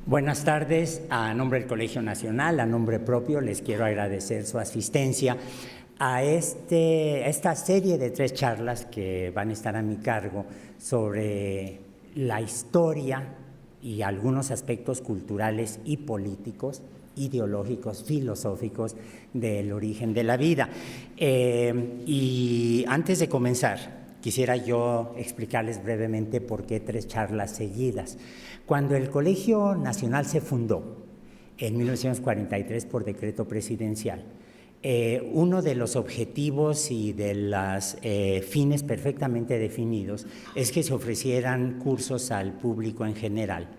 Buenas tardes. A nombre del Colegio Nacional, a nombre propio, les quiero agradecer su asistencia a esta serie de 3 charlas que van a estar a mi cargo sobre la historia y algunos aspectos culturales y políticos, ideológicos, filosóficos del origen de la vida. Y antes de comenzar, quisiera yo explicarles brevemente por qué 3 charlas seguidas. Cuando el Colegio Nacional se fundó en 1943 por decreto presidencial, uno de los objetivos y de los fines perfectamente definidos es que se ofrecieran cursos al público en general.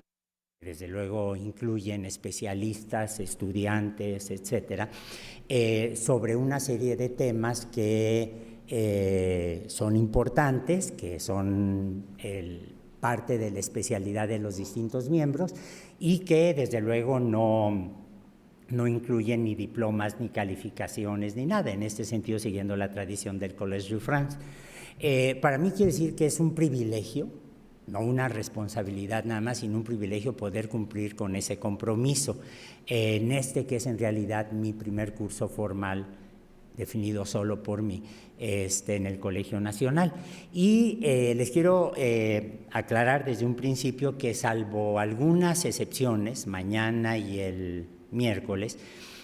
Desde luego incluyen especialistas, estudiantes, etcétera, sobre una serie de temas que son importantes, que son parte de la especialidad de los distintos miembros y que desde luego no incluyen ni diplomas, ni calificaciones, ni nada, en este sentido siguiendo la tradición del Collège de France. Para mí quiere decir que es un privilegio, no una responsabilidad nada más, sino un privilegio poder cumplir con ese compromiso, en que es en realidad mi primer curso formal definido solo por mí, en el Colegio Nacional. Y les quiero aclarar desde un principio que, salvo algunas excepciones, mañana y el miércoles,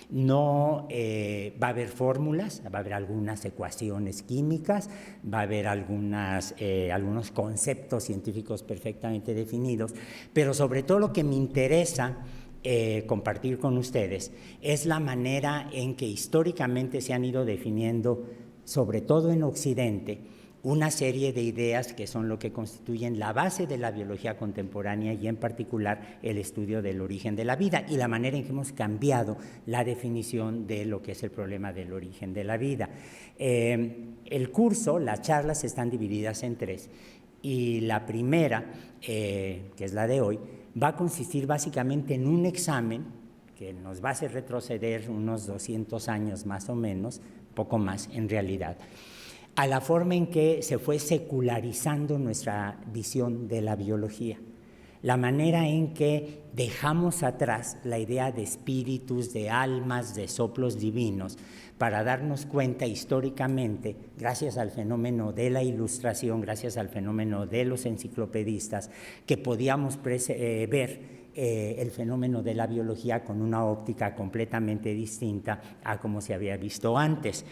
no va a haber fórmulas, va a haber algunas ecuaciones químicas, va a haber algunos conceptos científicos perfectamente definidos, pero sobre todo lo que me interesa compartir con ustedes es la manera en que históricamente se han ido definiendo, sobre todo en Occidente, una serie de ideas que son lo que constituyen la base de la biología contemporánea y en particular el estudio del origen de la vida y la manera en que hemos cambiado la definición de lo que es el problema del origen de la vida. El curso, las charlas están divididas en 3 y la primera, que es la de hoy, va a consistir básicamente en un examen que nos va a hacer retroceder unos 200 años más o menos, poco más en realidad, a la forma en que se fue secularizando nuestra visión de la biología, la manera en que dejamos atrás la idea de espíritus, de almas, de soplos divinos, para darnos cuenta históricamente, gracias al fenómeno de la ilustración, gracias al fenómeno de los enciclopedistas, que podíamos ver el fenómeno de la biología con una óptica completamente distinta a como se había visto antes.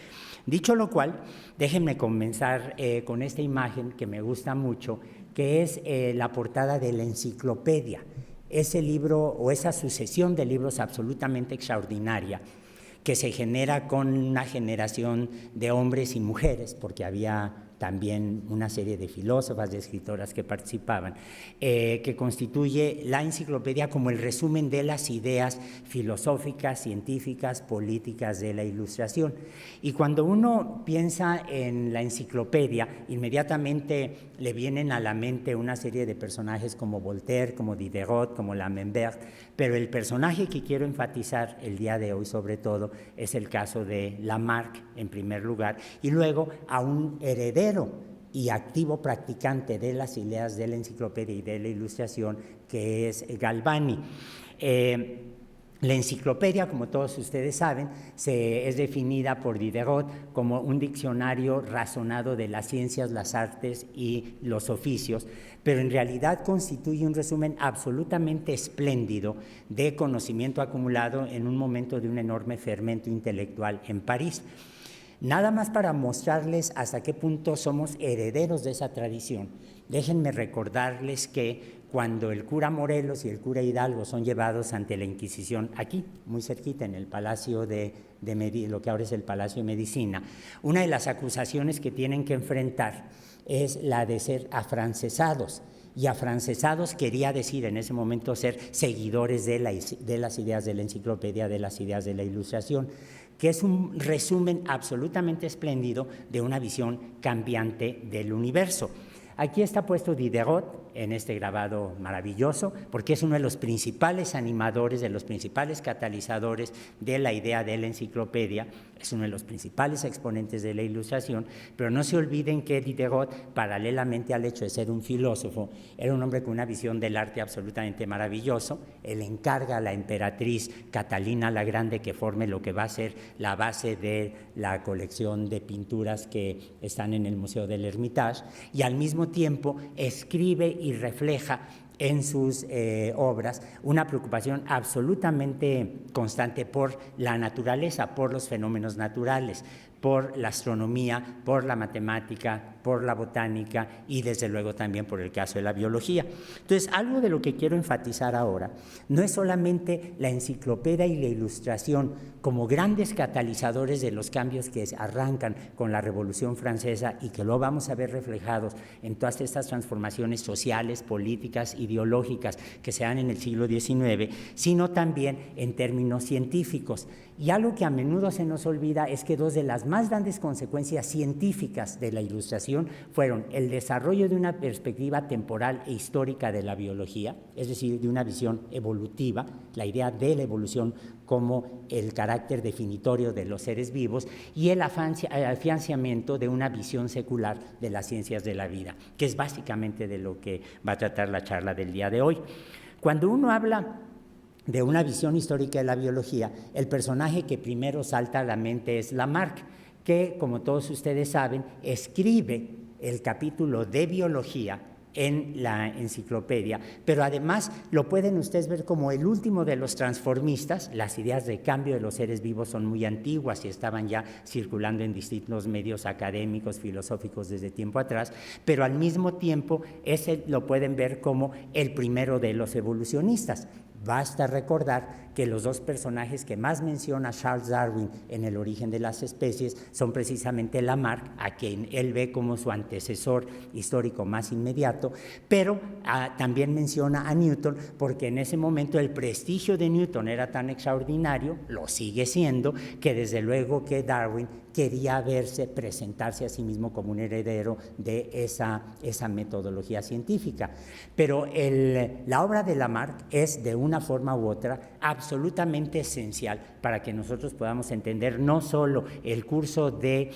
Dicho lo cual, déjenme comenzar con esta imagen que me gusta mucho, que es la portada de la enciclopedia, ese libro o esa sucesión de libros absolutamente extraordinaria que se genera con una generación de hombres y mujeres, porque había también una serie de filósofas, de escritoras que participaban, que constituye la enciclopedia como el resumen de las ideas filosóficas, científicas, políticas de la Ilustración. Y cuando uno piensa en la enciclopedia, inmediatamente le vienen a la mente una serie de personajes como Voltaire, como Diderot, como L'Alembert, pero el personaje que quiero enfatizar el día de hoy sobre todo es el caso de Lamarck en primer lugar, y luego a un heredero y activo practicante de las ideas de la enciclopedia y de la Ilustración, que es Galvani. La enciclopedia, como todos ustedes saben, es definida por Diderot como un diccionario razonado de las ciencias, las artes y los oficios, pero en realidad constituye un resumen absolutamente espléndido de conocimiento acumulado en un momento de un enorme fermento intelectual en París. Nada más para mostrarles hasta qué punto somos herederos de esa tradición, déjenme recordarles que cuando el cura Morelos y el cura Hidalgo son llevados ante la Inquisición, aquí, muy cerquita, en el Palacio de lo que ahora es el Palacio de Medicina, una de las acusaciones que tienen que enfrentar es la de ser afrancesados. Y afrancesados quería decir en ese momento ser seguidores de las ideas de la enciclopedia, de las ideas de la Ilustración, que es un resumen absolutamente espléndido de una visión cambiante del universo. Aquí está puesto Diderot, en este grabado maravilloso, porque es uno de los principales animadores, de los principales catalizadores de la idea de la enciclopedia, es uno de los principales exponentes de la Ilustración, pero no se olviden que Diderot, paralelamente al hecho de ser un filósofo, era un hombre con una visión del arte absolutamente maravilloso. Él encarga a la emperatriz Catalina la Grande que forme lo que va a ser la base de la colección de pinturas que están en el Museo del Hermitage, y al mismo tiempo escribe y refleja en sus obras una preocupación absolutamente constante por la naturaleza, por los fenómenos naturales, por la astronomía, por la matemática, por la botánica y desde luego también por el caso de la biología. Entonces, algo de lo que quiero enfatizar ahora no es solamente la enciclopedia y la Ilustración como grandes catalizadores de los cambios que arrancan con la Revolución Francesa y que luego vamos a ver reflejados en todas estas transformaciones sociales, políticas, ideológicas que se dan en el siglo XIX, sino también en términos científicos. Y algo que a menudo se nos olvida es que dos de las más grandes consecuencias científicas de la Ilustración fueron el desarrollo de una perspectiva temporal e histórica de la biología, es decir, de una visión evolutiva, la idea de la evolución como el carácter definitorio de los seres vivos, y el afianzamiento de una visión secular de las ciencias de la vida, que es básicamente de lo que va a tratar la charla del día de hoy. Cuando uno habla de una visión histórica de la biología, el personaje que primero salta a la mente es Lamarck, que, como todos ustedes saben, escribe el capítulo de biología en la enciclopedia, pero además lo pueden ustedes ver como el último de los transformistas. Las ideas de cambio de los seres vivos son muy antiguas y estaban ya circulando en distintos medios académicos, filosóficos desde tiempo atrás, pero al mismo tiempo ese lo pueden ver como el primero de los evolucionistas. Basta recordar que los dos personajes que más menciona Charles Darwin en El origen de las especies son precisamente Lamarck, a quien él ve como su antecesor histórico más inmediato, pero también menciona a Newton, porque en ese momento el prestigio de Newton era tan extraordinario, lo sigue siendo, que desde luego que Darwin quería presentarse a sí mismo como un heredero de esa metodología científica. Pero la obra de Lamarck es, de una forma u otra, absolutamente esencial para que nosotros podamos entender no solo el curso de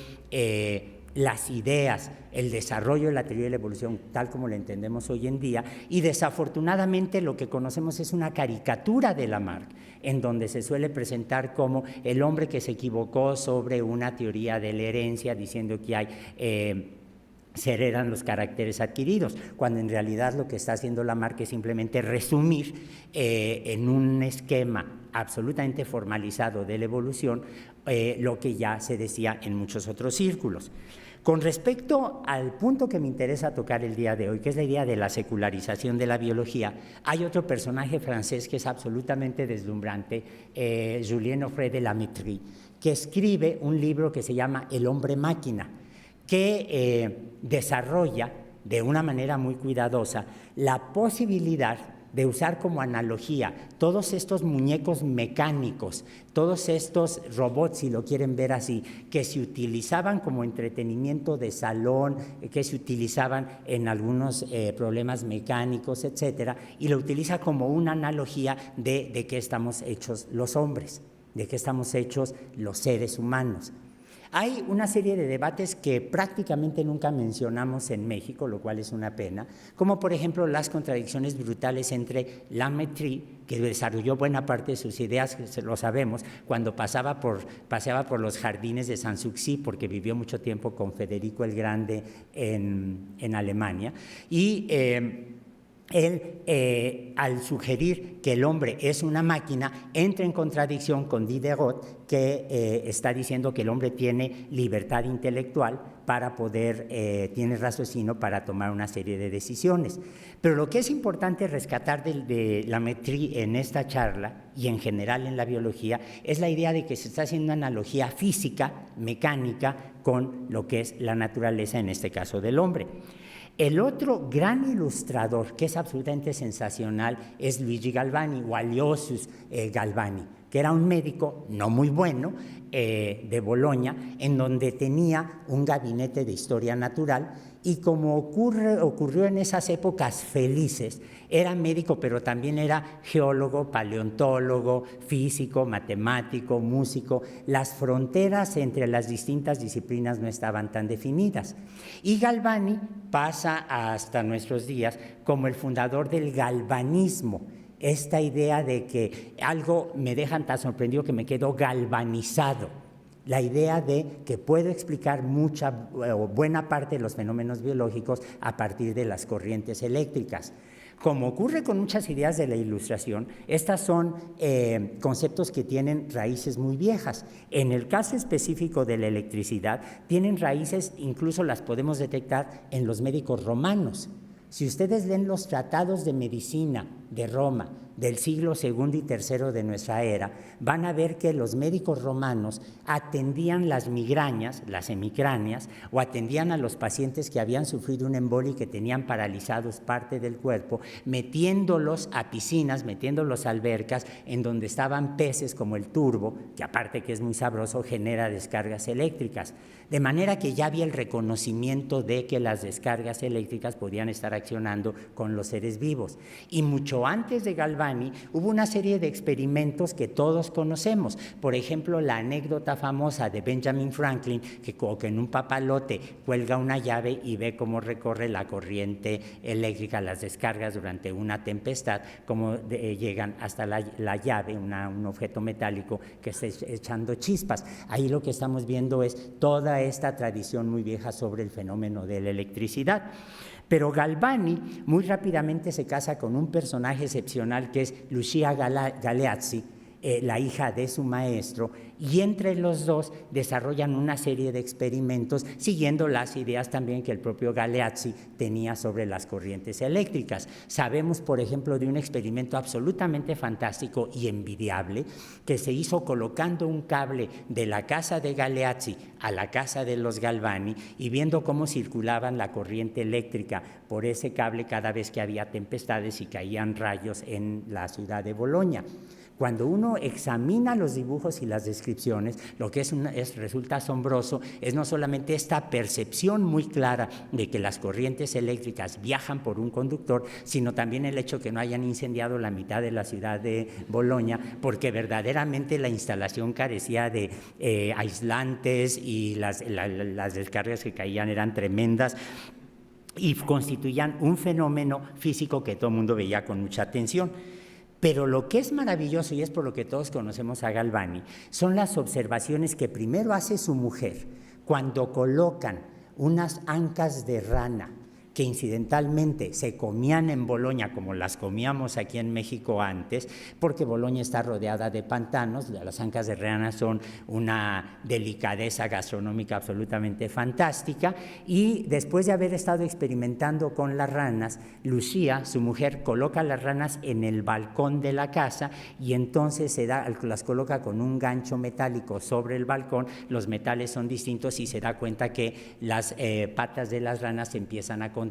las ideas, el desarrollo de la teoría de la evolución tal como la entendemos hoy en día, y desafortunadamente lo que conocemos es una caricatura de Lamarck, en donde se suele presentar como el hombre que se equivocó sobre una teoría de la herencia, diciendo que hay se heredan los caracteres adquiridos, cuando en realidad lo que está haciendo Lamarck es simplemente resumir en un esquema absolutamente formalizado de la evolución lo que ya se decía en muchos otros círculos. Con respecto al punto que me interesa tocar el día de hoy, que es la idea de la secularización de la biología, hay otro personaje francés que es absolutamente deslumbrante, Julien Offray de la Métrie, que escribe un libro que se llama El hombre máquina, que desarrolla de una manera muy cuidadosa la posibilidad de usar como analogía todos estos muñecos mecánicos, todos estos robots, si lo quieren ver así, que se utilizaban como entretenimiento de salón, que se utilizaban en algunos problemas mecánicos, etcétera, y lo utiliza como una analogía de qué estamos hechos los hombres, de qué estamos hechos los seres humanos. Hay una serie de debates que prácticamente nunca mencionamos en México, lo cual es una pena, como por ejemplo las contradicciones brutales entre la Métrie, que desarrolló buena parte de sus ideas, lo sabemos, cuando paseaba por los jardines de Sanssouci, porque vivió mucho tiempo con Federico el Grande en Alemania, y él, al sugerir que el hombre es una máquina, entra en contradicción con Diderot, que está diciendo que el hombre tiene libertad intelectual para tiene raciocinio para tomar una serie de decisiones. Pero lo que es importante rescatar de la Métrie en esta charla y en general en la biología es la idea de que se está haciendo una analogía física, mecánica, con lo que es la naturaleza, en este caso del hombre. El otro gran ilustrador que es absolutamente sensacional es Luigi Galvani, o Aloysius Galvani, que era un médico no muy bueno de Boloña, en donde tenía un gabinete de historia natural, y como ocurrió en esas épocas felices, era médico, pero también era geólogo, paleontólogo, físico, matemático, músico. Las fronteras entre las distintas disciplinas no estaban tan definidas. Y Galvani pasa hasta nuestros días como el fundador del galvanismo, esta idea de que algo me deja tan sorprendido que me quedo galvanizado. La idea de que puedo explicar mucha o buena parte de los fenómenos biológicos a partir de las corrientes eléctricas. Como ocurre con muchas ideas de la Ilustración, estas son conceptos que tienen raíces muy viejas. En el caso específico de la electricidad, tienen raíces, incluso las podemos detectar en los médicos romanos. Si ustedes leen los tratados de medicina de Roma del siglo II y III de nuestra era, van a ver que los médicos romanos atendían las migrañas, las hemicráneas, o atendían a los pacientes que habían sufrido un emboli y que tenían paralizados parte del cuerpo, metiéndolos a piscinas, metiéndolos a albercas en donde estaban peces como el turbo, que aparte que es muy sabroso, genera descargas eléctricas. De manera que ya había el reconocimiento de que las descargas eléctricas podían estar accionando con los seres vivos. Y mucho antes de Galvani hubo una serie de experimentos que todos conocemos. Por ejemplo, la anécdota famosa de Benjamin Franklin, que en un papalote cuelga una llave y ve cómo recorre la corriente eléctrica, las descargas durante una tempestad, cómo llegan hasta la llave, un objeto metálico que está echando chispas. Ahí lo que estamos viendo es toda esta tradición muy vieja sobre el fenómeno de la electricidad. Pero Galvani muy rápidamente se casa con un personaje excepcional que es Lucia Galeazzi, la hija de su maestro, y entre los dos desarrollan una serie de experimentos siguiendo las ideas también que el propio Galeazzi tenía sobre las corrientes eléctricas. Sabemos, por ejemplo, de un experimento absolutamente fantástico y envidiable que se hizo colocando un cable de la casa de Galeazzi a la casa de los Galvani y viendo cómo circulaban la corriente eléctrica por ese cable cada vez que había tempestades y caían rayos en la ciudad de Boloña. Cuando uno examina los dibujos y las descripciones, lo que resulta asombroso es no solamente esta percepción muy clara de que las corrientes eléctricas viajan por un conductor, sino también el hecho que no hayan incendiado la mitad de la ciudad de Boloña, porque verdaderamente la instalación carecía de aislantes y las descargas que caían eran tremendas y constituían un fenómeno físico que todo el mundo veía con mucha atención. Pero lo que es maravilloso, y es por lo que todos conocemos a Galvani, son las observaciones que primero hace su mujer cuando colocan unas ancas de rana que incidentalmente se comían en Boloña como las comíamos aquí en México antes, porque Boloña está rodeada de pantanos. Las ancas de rana son una delicadeza gastronómica absolutamente fantástica, y después de haber estado experimentando con las ranas, Lucía, su mujer, coloca las ranas en el balcón de la casa y entonces las coloca con un gancho metálico sobre el balcón. Los metales son distintos y se da cuenta que las patas de las ranas se empiezan a contraer.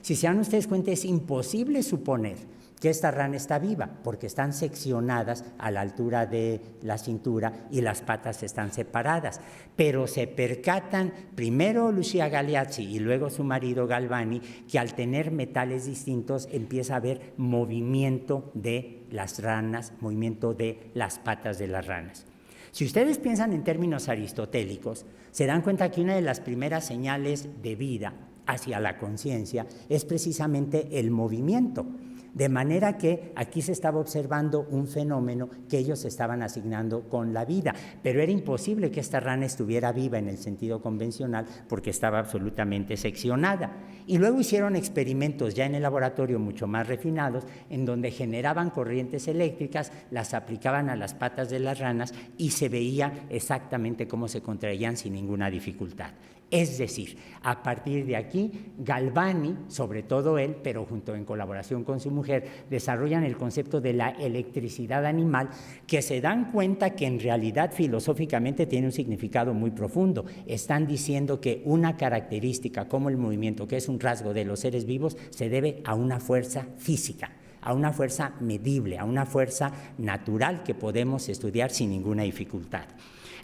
Si se dan ustedes cuenta, es imposible suponer que esta rana está viva, porque están seccionadas a la altura de la cintura y las patas están separadas. Pero se percatan primero Lucia Galeazzi y luego su marido Galvani que al tener metales distintos empieza a haber movimiento de las ranas, movimiento de las patas de las ranas. Si ustedes piensan en términos aristotélicos, se dan cuenta que una de las primeras señales de vida hacia la conciencia es precisamente el movimiento. De manera que aquí se estaba observando un fenómeno que ellos estaban asignando con la vida, pero era imposible que esta rana estuviera viva en el sentido convencional porque estaba absolutamente seccionada. Y luego hicieron experimentos ya en el laboratorio mucho más refinados, en donde generaban corrientes eléctricas, las aplicaban a las patas de las ranas y se veía exactamente cómo se contraían sin ninguna dificultad. Es decir, a partir de aquí, Galvani, sobre todo él, pero junto en colaboración con su mujer, desarrollan el concepto de la electricidad animal, que se dan cuenta que en realidad filosóficamente tiene un significado muy profundo. Están diciendo que una característica como el movimiento, que es un rasgo de los seres vivos, se debe a una fuerza física, a una fuerza medible, a una fuerza natural que podemos estudiar sin ninguna dificultad.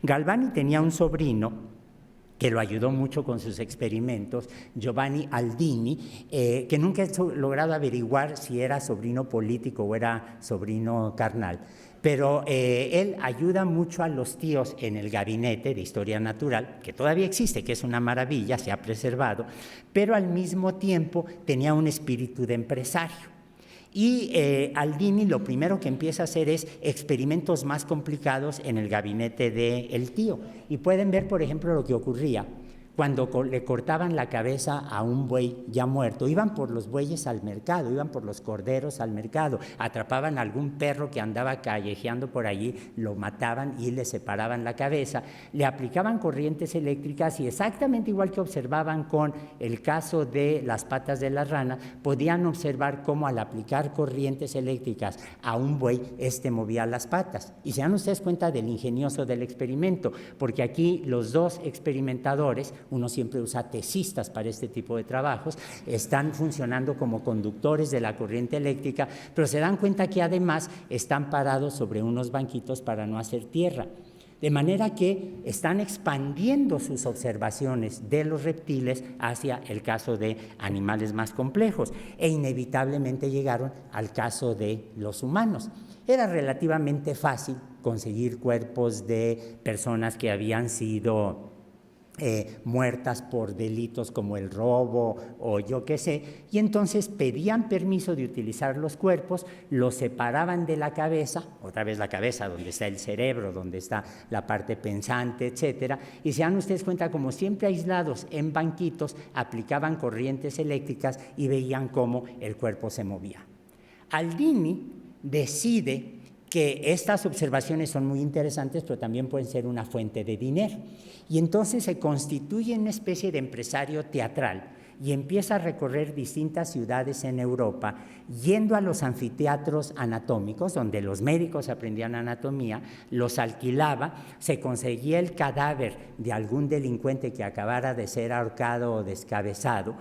Galvani tenía un sobrino que lo ayudó mucho con sus experimentos, Giovanni Aldini, que nunca he logrado averiguar si era sobrino político o era sobrino carnal, pero él ayuda mucho a los tíos en el gabinete de historia natural, que todavía existe, que es una maravilla, se ha preservado, pero al mismo tiempo tenía un espíritu de empresario. Y Aldini lo primero que empieza a hacer es experimentos más complicados en el gabinete del tío. Y pueden ver, por ejemplo, lo que ocurría cuando le cortaban la cabeza a un buey ya muerto. Iban por los bueyes al mercado, iban por los corderos al mercado, atrapaban a algún perro que andaba callejeando por allí, lo mataban y le separaban la cabeza, le aplicaban corrientes eléctricas y exactamente igual que observaban con el caso de las patas de la rana, podían observar cómo al aplicar corrientes eléctricas a un buey, movía las patas. Y se dan ustedes cuenta del ingenioso del experimento, porque aquí los dos experimentadores, uno siempre usa tesistas para este tipo de trabajos, están funcionando como conductores de la corriente eléctrica, pero se dan cuenta que además están parados sobre unos banquitos para no hacer tierra. De manera que están expandiendo sus observaciones de los reptiles hacia el caso de animales más complejos e inevitablemente llegaron al caso de los humanos. Era relativamente fácil conseguir cuerpos de personas que habían sido muertas por delitos como el robo o yo qué sé, y entonces pedían permiso de utilizar los cuerpos, los separaban de la cabeza, otra vez la cabeza donde está el cerebro, donde está la parte pensante, etcétera, y se dan ustedes cuenta como siempre aislados en banquitos, aplicaban corrientes eléctricas y veían cómo el cuerpo se movía. Aldini decide que estas observaciones son muy interesantes, pero también pueden ser una fuente de dinero. Y entonces se constituye una especie de empresario teatral y empieza a recorrer distintas ciudades en Europa, yendo a los anfiteatros anatómicos, donde los médicos aprendían anatomía, los alquilaba, se conseguía el cadáver de algún delincuente que acabara de ser ahorcado o descabezado,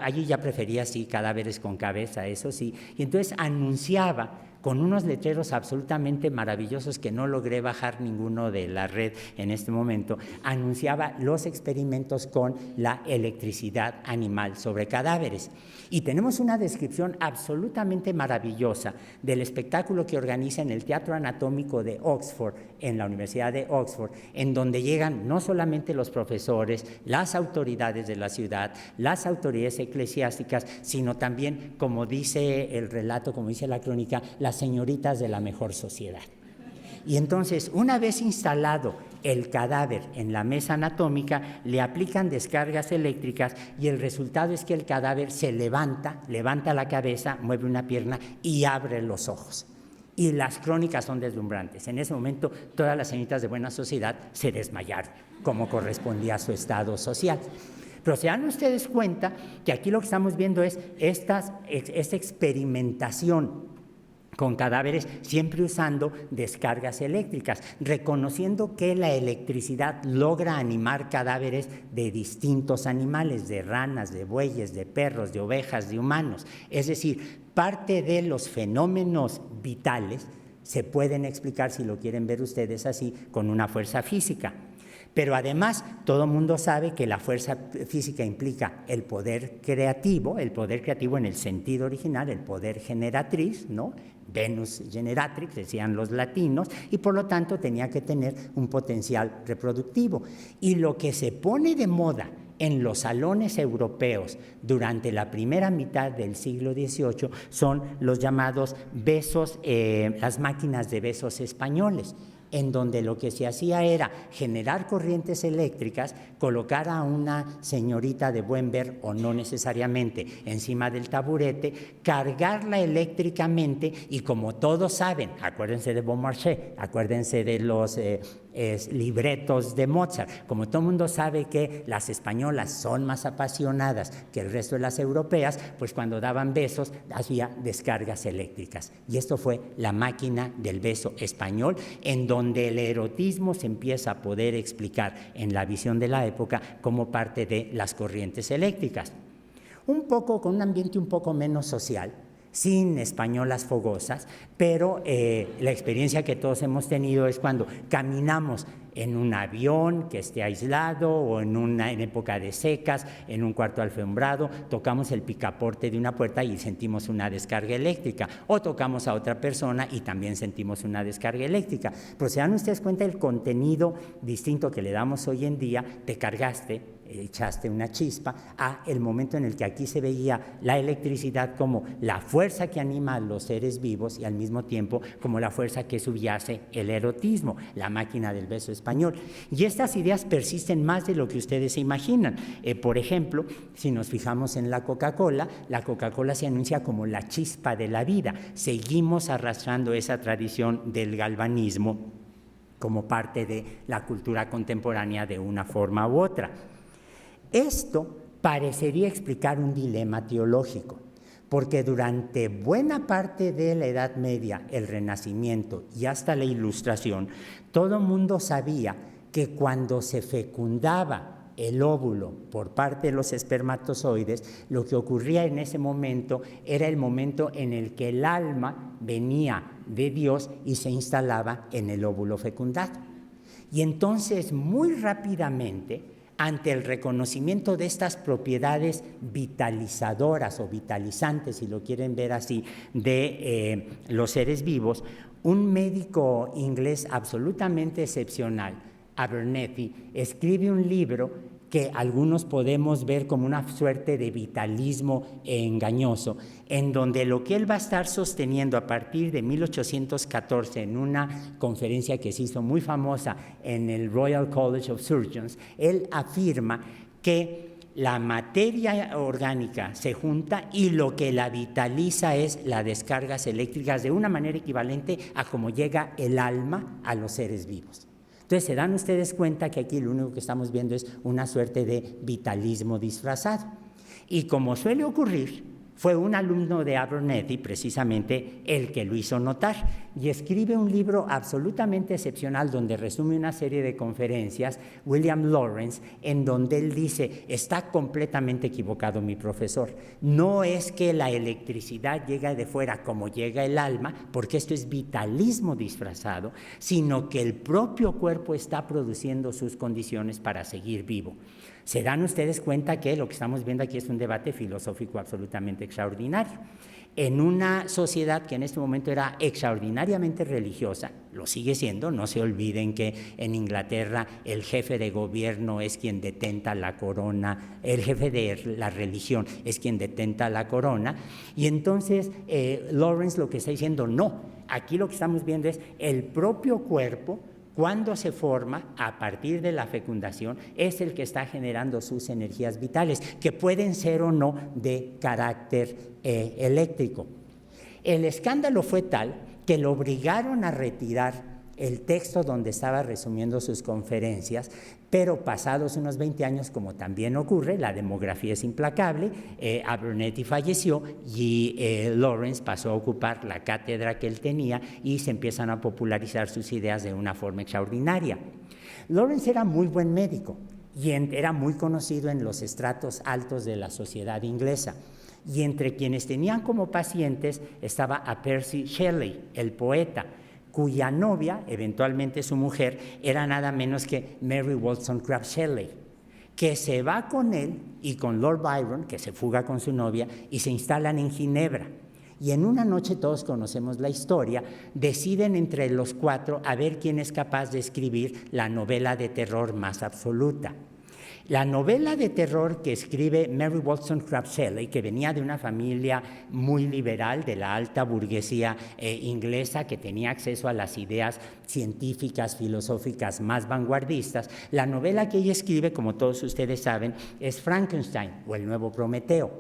allí ya prefería sí cadáveres con cabeza, eso sí, y entonces anunciaba con unos letreros absolutamente maravillosos que no logré bajar ninguno de la red en este momento, anunciaba los experimentos con la electricidad animal sobre cadáveres. Y tenemos una descripción absolutamente maravillosa del espectáculo que organiza en el Teatro Anatómico de Oxford, en la Universidad de Oxford, en donde llegan no solamente los profesores, las autoridades de la ciudad, las autoridades eclesiásticas, sino también, como dice el relato, como dice la crónica, las señoritas de la mejor sociedad. Y entonces, una vez instalado el cadáver en la mesa anatómica, le aplican descargas eléctricas y el resultado es que el cadáver se levanta la cabeza, mueve una pierna y abre los ojos. Y las crónicas son deslumbrantes. En ese momento, todas las señoritas de buena sociedad se desmayaron, como correspondía a su estado social. Pero se dan ustedes cuenta que aquí lo que estamos viendo es esta experimentación con cadáveres, siempre usando descargas eléctricas, reconociendo que la electricidad logra animar cadáveres de distintos animales, de ranas, de bueyes, de perros, de ovejas, de humanos. Es decir, parte de los fenómenos vitales se pueden explicar, si lo quieren ver ustedes así, con una fuerza física. Pero además, todo el mundo sabe que la fuerza física implica el poder creativo en el sentido original, el poder generatriz, ¿no? Venus generatrix, decían los latinos, y por lo tanto tenía que tener un potencial reproductivo. Y lo que se pone de moda en los salones europeos durante la primera mitad del siglo XVIII son los llamados besos, las máquinas de besos españoles, en donde lo que se hacía era generar corrientes eléctricas, colocar a una señorita de buen ver, o no necesariamente, encima del taburete, cargarla eléctricamente y, como todos saben, acuérdense de Beaumarchais, acuérdense de los libretos de Mozart, como todo el mundo sabe que las españolas son más apasionadas que el resto de las europeas, pues cuando daban besos hacía descargas eléctricas. Y esto fue la máquina del beso español, en donde el erotismo se empieza a poder explicar en la visión de la época como parte de las corrientes eléctricas. Un poco, con un ambiente un poco menos social, sin españolas fogosas, pero la experiencia que todos hemos tenido es cuando caminamos en un avión que esté aislado o en época de secas, en un cuarto alfombrado, tocamos el picaporte de una puerta y sentimos una descarga eléctrica, o tocamos a otra persona y también sentimos una descarga eléctrica. Pero se dan ustedes cuenta del contenido distinto que le damos hoy en día. Te cargaste, echaste una chispa, a el momento en el que aquí se veía la electricidad como la fuerza que anima a los seres vivos y al mismo tiempo como la fuerza que subyace el erotismo, la máquina del beso español. Y estas ideas persisten más de lo que ustedes se imaginan. Por ejemplo, si nos fijamos en la Coca-Cola se anuncia como la chispa de la vida. Seguimos arrastrando esa tradición del galvanismo como parte de la cultura contemporánea de una forma u otra. Esto parecería explicar un dilema teológico, porque durante buena parte de la Edad Media, el Renacimiento y hasta la Ilustración, todo el mundo sabía que cuando se fecundaba el óvulo por parte de los espermatozoides, lo que ocurría en ese momento era el momento en el que el alma venía de Dios y se instalaba en el óvulo fecundado. Y entonces, muy rápidamente, ante el reconocimiento de estas propiedades vitalizadoras o vitalizantes, si lo quieren ver así, de los seres vivos, un médico inglés absolutamente excepcional, Abernethy, escribe un libro que algunos podemos ver como una suerte de vitalismo engañoso, en donde lo que él va a estar sosteniendo a partir de 1814 en una conferencia que se hizo muy famosa en el Royal College of Surgeons, él afirma que la materia orgánica se junta y lo que la vitaliza es las descargas eléctricas de una manera equivalente a cómo llega el alma a los seres vivos. Entonces, se dan ustedes cuenta que aquí lo único que estamos viendo es una suerte de vitalismo disfrazado. Y como suele ocurrir, fue un alumno de Abernethy, precisamente, el que lo hizo notar, y escribe un libro absolutamente excepcional donde resume una serie de conferencias, William Lawrence, en donde él dice: está completamente equivocado mi profesor, no es que la electricidad llega de fuera como llega el alma, porque esto es vitalismo disfrazado, sino que el propio cuerpo está produciendo sus condiciones para seguir vivo. Se dan ustedes cuenta que lo que estamos viendo aquí es un debate filosófico absolutamente extraordinario. En una sociedad que en este momento era extraordinariamente religiosa, lo sigue siendo, no se olviden que en Inglaterra el jefe de gobierno es quien detenta la corona, el jefe de la religión es quien detenta la corona, y entonces Lawrence lo que está diciendo, no, aquí lo que estamos viendo es el propio cuerpo. Cuando se forma, a partir de la fecundación, es el que está generando sus energías vitales, que pueden ser o no de carácter eléctrico. El escándalo fue tal que lo obligaron a retirar el texto donde estaba resumiendo sus conferencias, pero pasados unos 20 años, como también ocurre, la demografía es implacable, Abernethy falleció y Lawrence pasó a ocupar la cátedra que él tenía y se empiezan a popularizar sus ideas de una forma extraordinaria. Lawrence era muy buen médico y era muy conocido en los estratos altos de la sociedad inglesa. Y entre quienes tenían como pacientes estaba a Percy Shelley, el poeta, cuya novia, eventualmente su mujer, era nada menos que Mary Wollstonecraft Shelley, que se va con él y con Lord Byron, que se fuga con su novia, y se instalan en Ginebra. Y en una noche, todos conocemos la historia, deciden entre los cuatro a ver quién es capaz de escribir la novela de terror más absoluta. La novela de terror que escribe Mary Wollstonecraft Shelley, que venía de una familia muy liberal, de la alta burguesía inglesa, que tenía acceso a las ideas científicas, filosóficas más vanguardistas, la novela que ella escribe, como todos ustedes saben, es Frankenstein, o el nuevo Prometeo.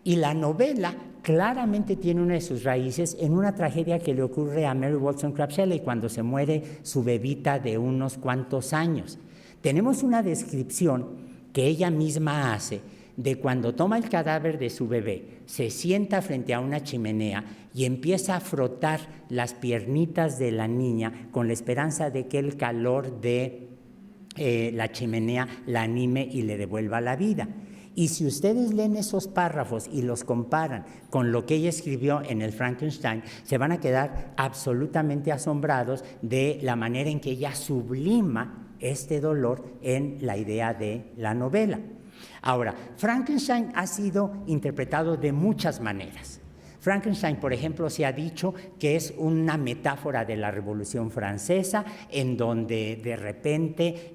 Y la novela claramente tiene una de sus raíces en una tragedia que le ocurre a Mary Wollstonecraft Shelley cuando se muere su bebita de unos cuantos años. Tenemos una descripción que ella misma hace de cuando toma el cadáver de su bebé, se sienta frente a una chimenea y empieza a frotar las piernitas de la niña con la esperanza de que el calor de la chimenea la anime y le devuelva la vida. Y si ustedes leen esos párrafos y los comparan con lo que ella escribió en el Frankenstein, se van a quedar absolutamente asombrados de la manera en que ella sublima este dolor en la idea de la novela. Ahora, Frankenstein ha sido interpretado de muchas maneras. Frankenstein, por ejemplo, se ha dicho que es una metáfora de la Revolución Francesa, en donde de repente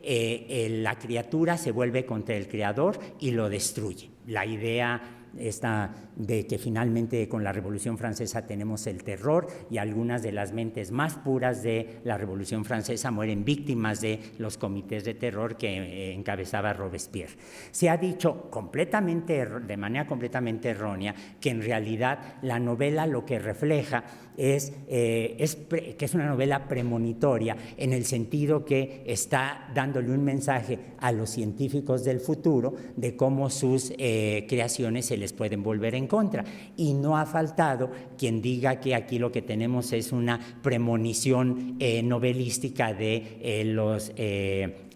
la criatura se vuelve contra el creador y lo destruye. La idea esta de que finalmente con la Revolución Francesa tenemos el terror y algunas de las mentes más puras de la Revolución Francesa mueren víctimas de los comités de terror que encabezaba Robespierre. Se ha dicho de manera completamente errónea que en realidad la novela lo que refleja es que es una novela premonitoria, en el sentido que está dándole un mensaje a los científicos del futuro de cómo sus creaciones se les pueden volver en contra. Y no ha faltado quien diga que aquí lo que tenemos es una premonición novelística de los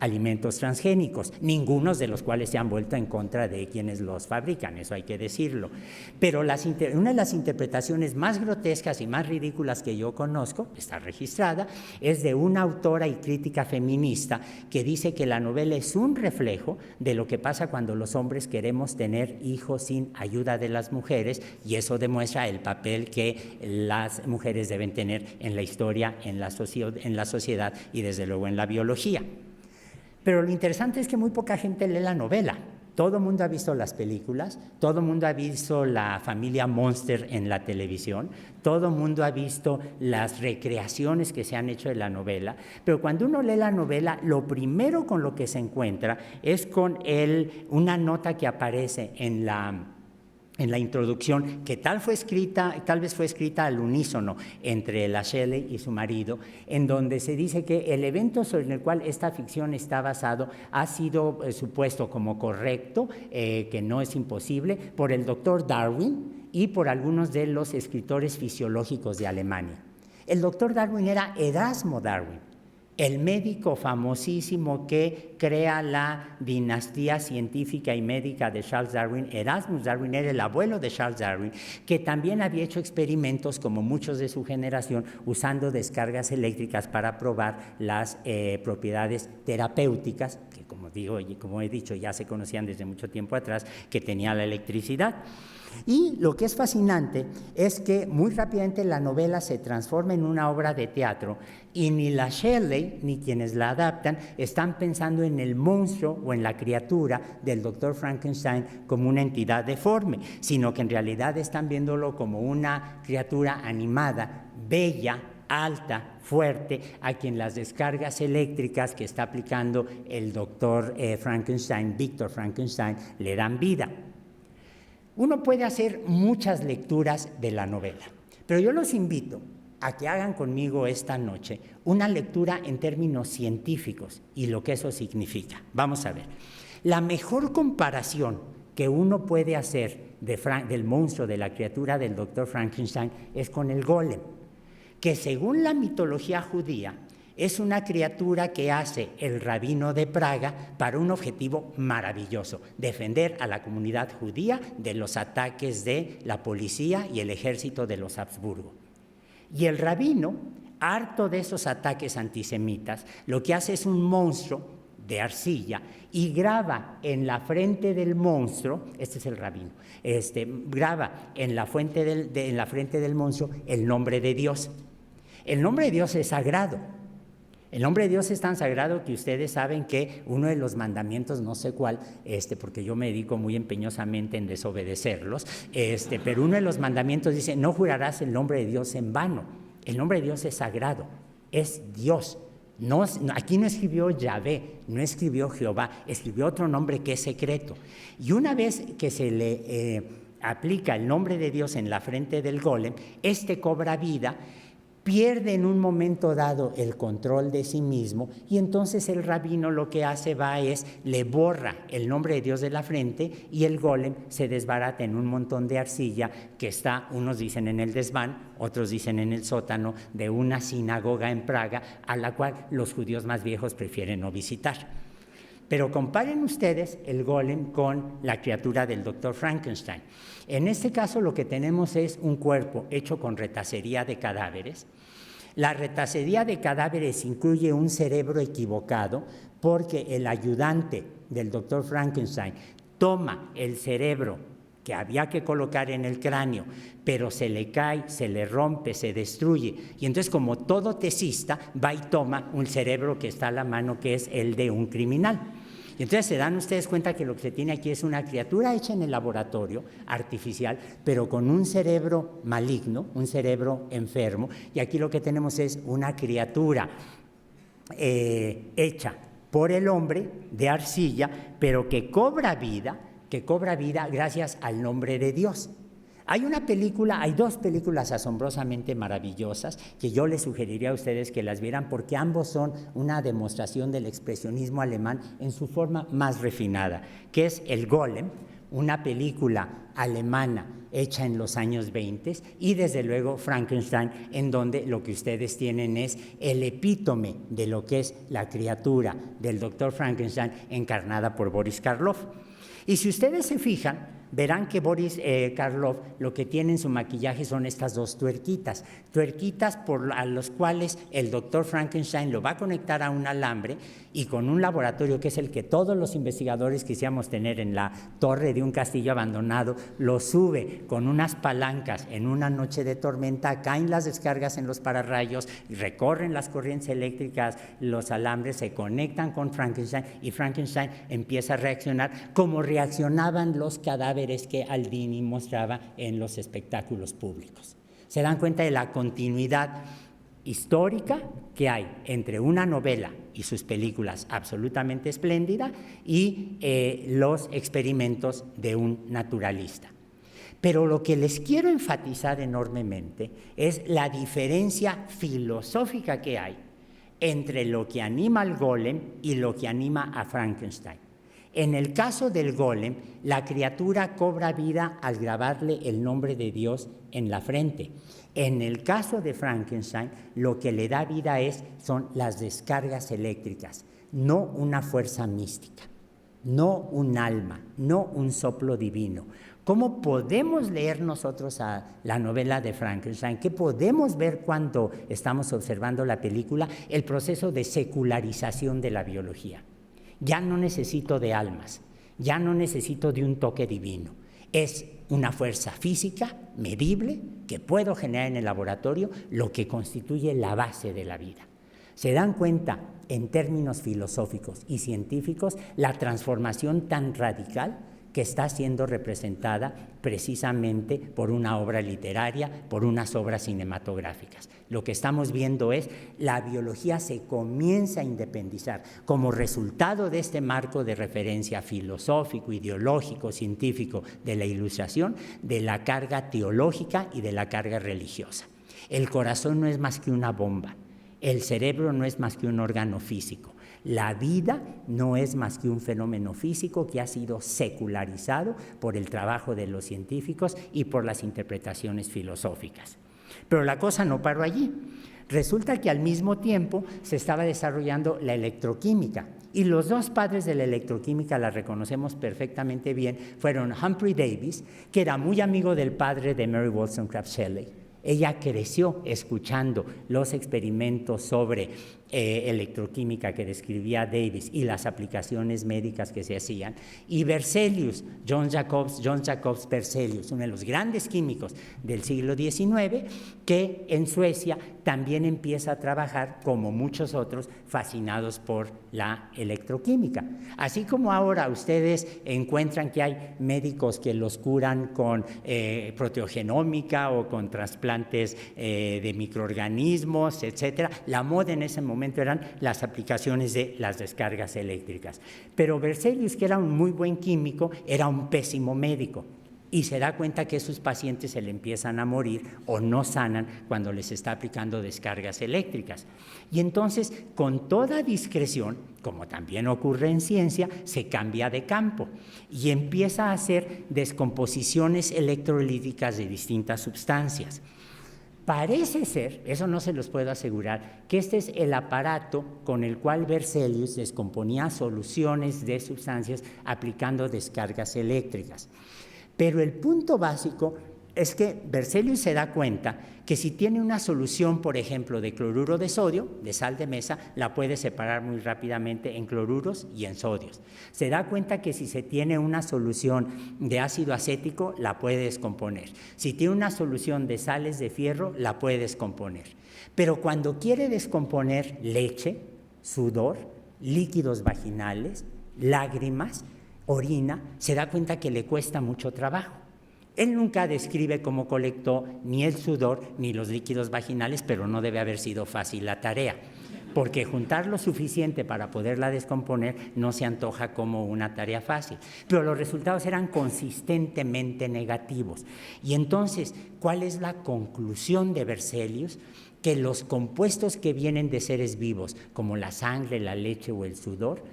alimentos transgénicos, ninguno de los cuales se han vuelto en contra de quienes los fabrican, eso hay que decirlo. Pero una de las interpretaciones más grotescas y más ridículas que yo conozco, está registrada, es de una autora y crítica feminista que dice que la novela es un reflejo de lo que pasa cuando los hombres queremos tener hijos sin ayuda de las mujeres, y eso demuestra el papel que las mujeres deben tener en la historia, en la sociedad y desde luego en la biología. Pero lo interesante es que muy poca gente lee la novela. Todo el mundo ha visto las películas, todo el mundo ha visto la familia Monster en la televisión, todo el mundo ha visto las recreaciones que se han hecho de la novela, pero cuando uno lee la novela, lo primero con lo que se encuentra es con una nota que aparece en la introducción, que tal vez fue escrita al unísono entre la Shelley y su marido, en donde se dice que el evento sobre el cual esta ficción está basado ha sido supuesto como correcto, que no es imposible, por el doctor Darwin y por algunos de los escritores fisiológicos de Alemania. El doctor Darwin era Erasmo Darwin, el médico famosísimo que crea la dinastía científica y médica de Charles Darwin. Erasmus Darwin era el abuelo de Charles Darwin, que también había hecho experimentos, como muchos de su generación, usando descargas eléctricas para probar las propiedades terapéuticas, que como he dicho, ya se conocían desde mucho tiempo atrás, que tenía la electricidad. Y lo que es fascinante es que muy rápidamente la novela se transforma en una obra de teatro, y ni la Shelley ni quienes la adaptan están pensando en el monstruo o en la criatura del doctor Frankenstein como una entidad deforme, sino que en realidad están viéndolo como una criatura animada, bella, alta, fuerte, a quien las descargas eléctricas que está aplicando el doctor Frankenstein, Victor Frankenstein, le dan vida. Uno puede hacer muchas lecturas de la novela, pero yo los invito a que hagan conmigo esta noche una lectura en términos científicos y lo que eso significa. Vamos a ver. La mejor comparación que uno puede hacer del monstruo, de la criatura del doctor Frankenstein, es con el golem, que según la mitología judía es una criatura que hace el rabino de Praga para un objetivo maravilloso: defender a la comunidad judía de los ataques de la policía y el ejército de los Habsburgo. Y el rabino, harto de esos ataques antisemitas, lo que hace es un monstruo de arcilla y graba en la frente del monstruo, este es el rabino, graba en la frente del monstruo el nombre de Dios. El nombre de Dios es sagrado. El nombre de Dios es tan sagrado que ustedes saben que uno de los mandamientos, no sé cuál, porque yo me dedico muy empeñosamente en desobedecerlos, pero uno de los mandamientos dice: no jurarás el nombre de Dios en vano. El nombre de Dios es sagrado, es Dios. Aquí no escribió Yahvé, no escribió Jehová, escribió otro nombre que es secreto. Y una vez que se le aplica el nombre de Dios en la frente del golem, cobra vida, pierde en un momento dado el control de sí mismo, y entonces el rabino lo que hace le borra el nombre de Dios de la frente, y el golem se desbarata en un montón de arcilla que está, unos dicen en el desván, otros dicen en el sótano de una sinagoga en Praga, a la cual los judíos más viejos prefieren no visitar. Pero comparen ustedes el golem con la criatura del Dr. Frankenstein. En este caso lo que tenemos es un cuerpo hecho con retacería de cadáveres. La retacería de cadáveres incluye un cerebro equivocado porque el ayudante del Dr. Frankenstein toma el cerebro que había que colocar en el cráneo, pero se le cae, se le rompe, se destruye. Y entonces, como todo tesista, va y toma un cerebro que está a la mano, que es el de un criminal. Y entonces se dan ustedes cuenta que lo que se tiene aquí es una criatura hecha en el laboratorio, artificial, pero con un cerebro maligno, un cerebro enfermo. Y aquí lo que tenemos es una criatura hecha por el hombre de arcilla, pero que cobra vida gracias al nombre de Dios. Hay dos películas asombrosamente maravillosas que yo les sugeriría a ustedes que las vieran, porque ambos son una demostración del expresionismo alemán en su forma más refinada, que es El Golem, una película alemana hecha en los años 20, y desde luego Frankenstein, en donde lo que ustedes tienen es el epítome de lo que es la criatura del Dr. Frankenstein encarnada por Boris Karloff. Y si ustedes se fijan, verán que Boris Karloff lo que tiene en su maquillaje son estas dos tuerquitas a los cuales el doctor Frankenstein lo va a conectar a un alambre, y con un laboratorio que es el que todos los investigadores quisiéramos tener en la torre de un castillo abandonado, lo sube con unas palancas en una noche de tormenta, caen las descargas en los pararrayos, recorren las corrientes eléctricas, los alambres se conectan con Frankenstein, y Frankenstein empieza a reaccionar como reaccionaban los cadáveres que Aldini mostraba en los espectáculos públicos. Se dan cuenta de la continuidad histórica que hay entre una novela y sus películas absolutamente espléndida y los experimentos de un naturalista. Pero lo que les quiero enfatizar enormemente es la diferencia filosófica que hay entre lo que anima al golem y lo que anima a Frankenstein. En el caso del golem, la criatura cobra vida al grabarle el nombre de Dios en la frente. En el caso de Frankenstein, lo que le da vida son las descargas eléctricas, no una fuerza mística, no un alma, no un soplo divino. ¿Cómo podemos leer nosotros a la novela de Frankenstein? ¿Qué podemos ver cuando estamos observando la película? El proceso de secularización de la biología. Ya no necesito de almas, ya no necesito de un toque divino. Es una fuerza física, medible, que puedo generar en el laboratorio, lo que constituye la base de la vida. ¿Se dan cuenta, en términos filosóficos y científicos, la transformación tan radical que está siendo representada precisamente por una obra literaria, por unas obras cinematográficas? Lo que estamos viendo es la biología se comienza a independizar como resultado de este marco de referencia filosófico, ideológico, científico de la Ilustración, de la carga teológica y de la carga religiosa. El corazón no es más que una bomba, el cerebro no es más que un órgano físico. La vida no es más que un fenómeno físico que ha sido secularizado por el trabajo de los científicos y por las interpretaciones filosóficas. Pero la cosa no paró allí. Resulta que al mismo tiempo se estaba desarrollando la electroquímica, y los dos padres de la electroquímica, la reconocemos perfectamente bien, fueron Humphrey Davis, que era muy amigo del padre de Mary Wollstonecraft Shelley. Ella creció escuchando los experimentos sobre electroquímica que describía Davis y las aplicaciones médicas que se hacían. Y Berzelius, John Jacobs Berzelius, uno de los grandes químicos del siglo XIX, que en Suecia también empieza a trabajar, como muchos otros, fascinados por la electroquímica. Así como ahora ustedes encuentran que hay médicos que los curan con proteogenómica o con trasplantes de microorganismos, etcétera. La moda en ese momento eran las aplicaciones de las descargas eléctricas. Pero Berzelius, que era un muy buen químico, era un pésimo médico, y se da cuenta que sus pacientes se le empiezan a morir o no sanan cuando les está aplicando descargas eléctricas. Y entonces, con toda discreción, como también ocurre en ciencia, se cambia de campo y empieza a hacer descomposiciones electrolíticas de distintas sustancias. Parece ser, eso no se los puedo asegurar, que este es el aparato con el cual Berzelius descomponía soluciones de sustancias aplicando descargas eléctricas. Pero el punto básico es que Berzelius se da cuenta que si tiene una solución, por ejemplo, de cloruro de sodio, de sal de mesa, la puede separar muy rápidamente en cloruros y en sodios. Se da cuenta que si se tiene una solución de ácido acético, la puede descomponer. Si tiene una solución de sales de fierro, la puede descomponer. Pero cuando quiere descomponer leche, sudor, líquidos vaginales, lágrimas, orina, se da cuenta que le cuesta mucho trabajo. Él nunca describe cómo colectó ni el sudor ni los líquidos vaginales, pero no debe haber sido fácil la tarea, porque juntar lo suficiente para poderla descomponer no se antoja como una tarea fácil. Pero los resultados eran consistentemente negativos. Y entonces, ¿cuál es la conclusión de Berzelius? Que los compuestos que vienen de seres vivos, como la sangre, la leche o el sudor,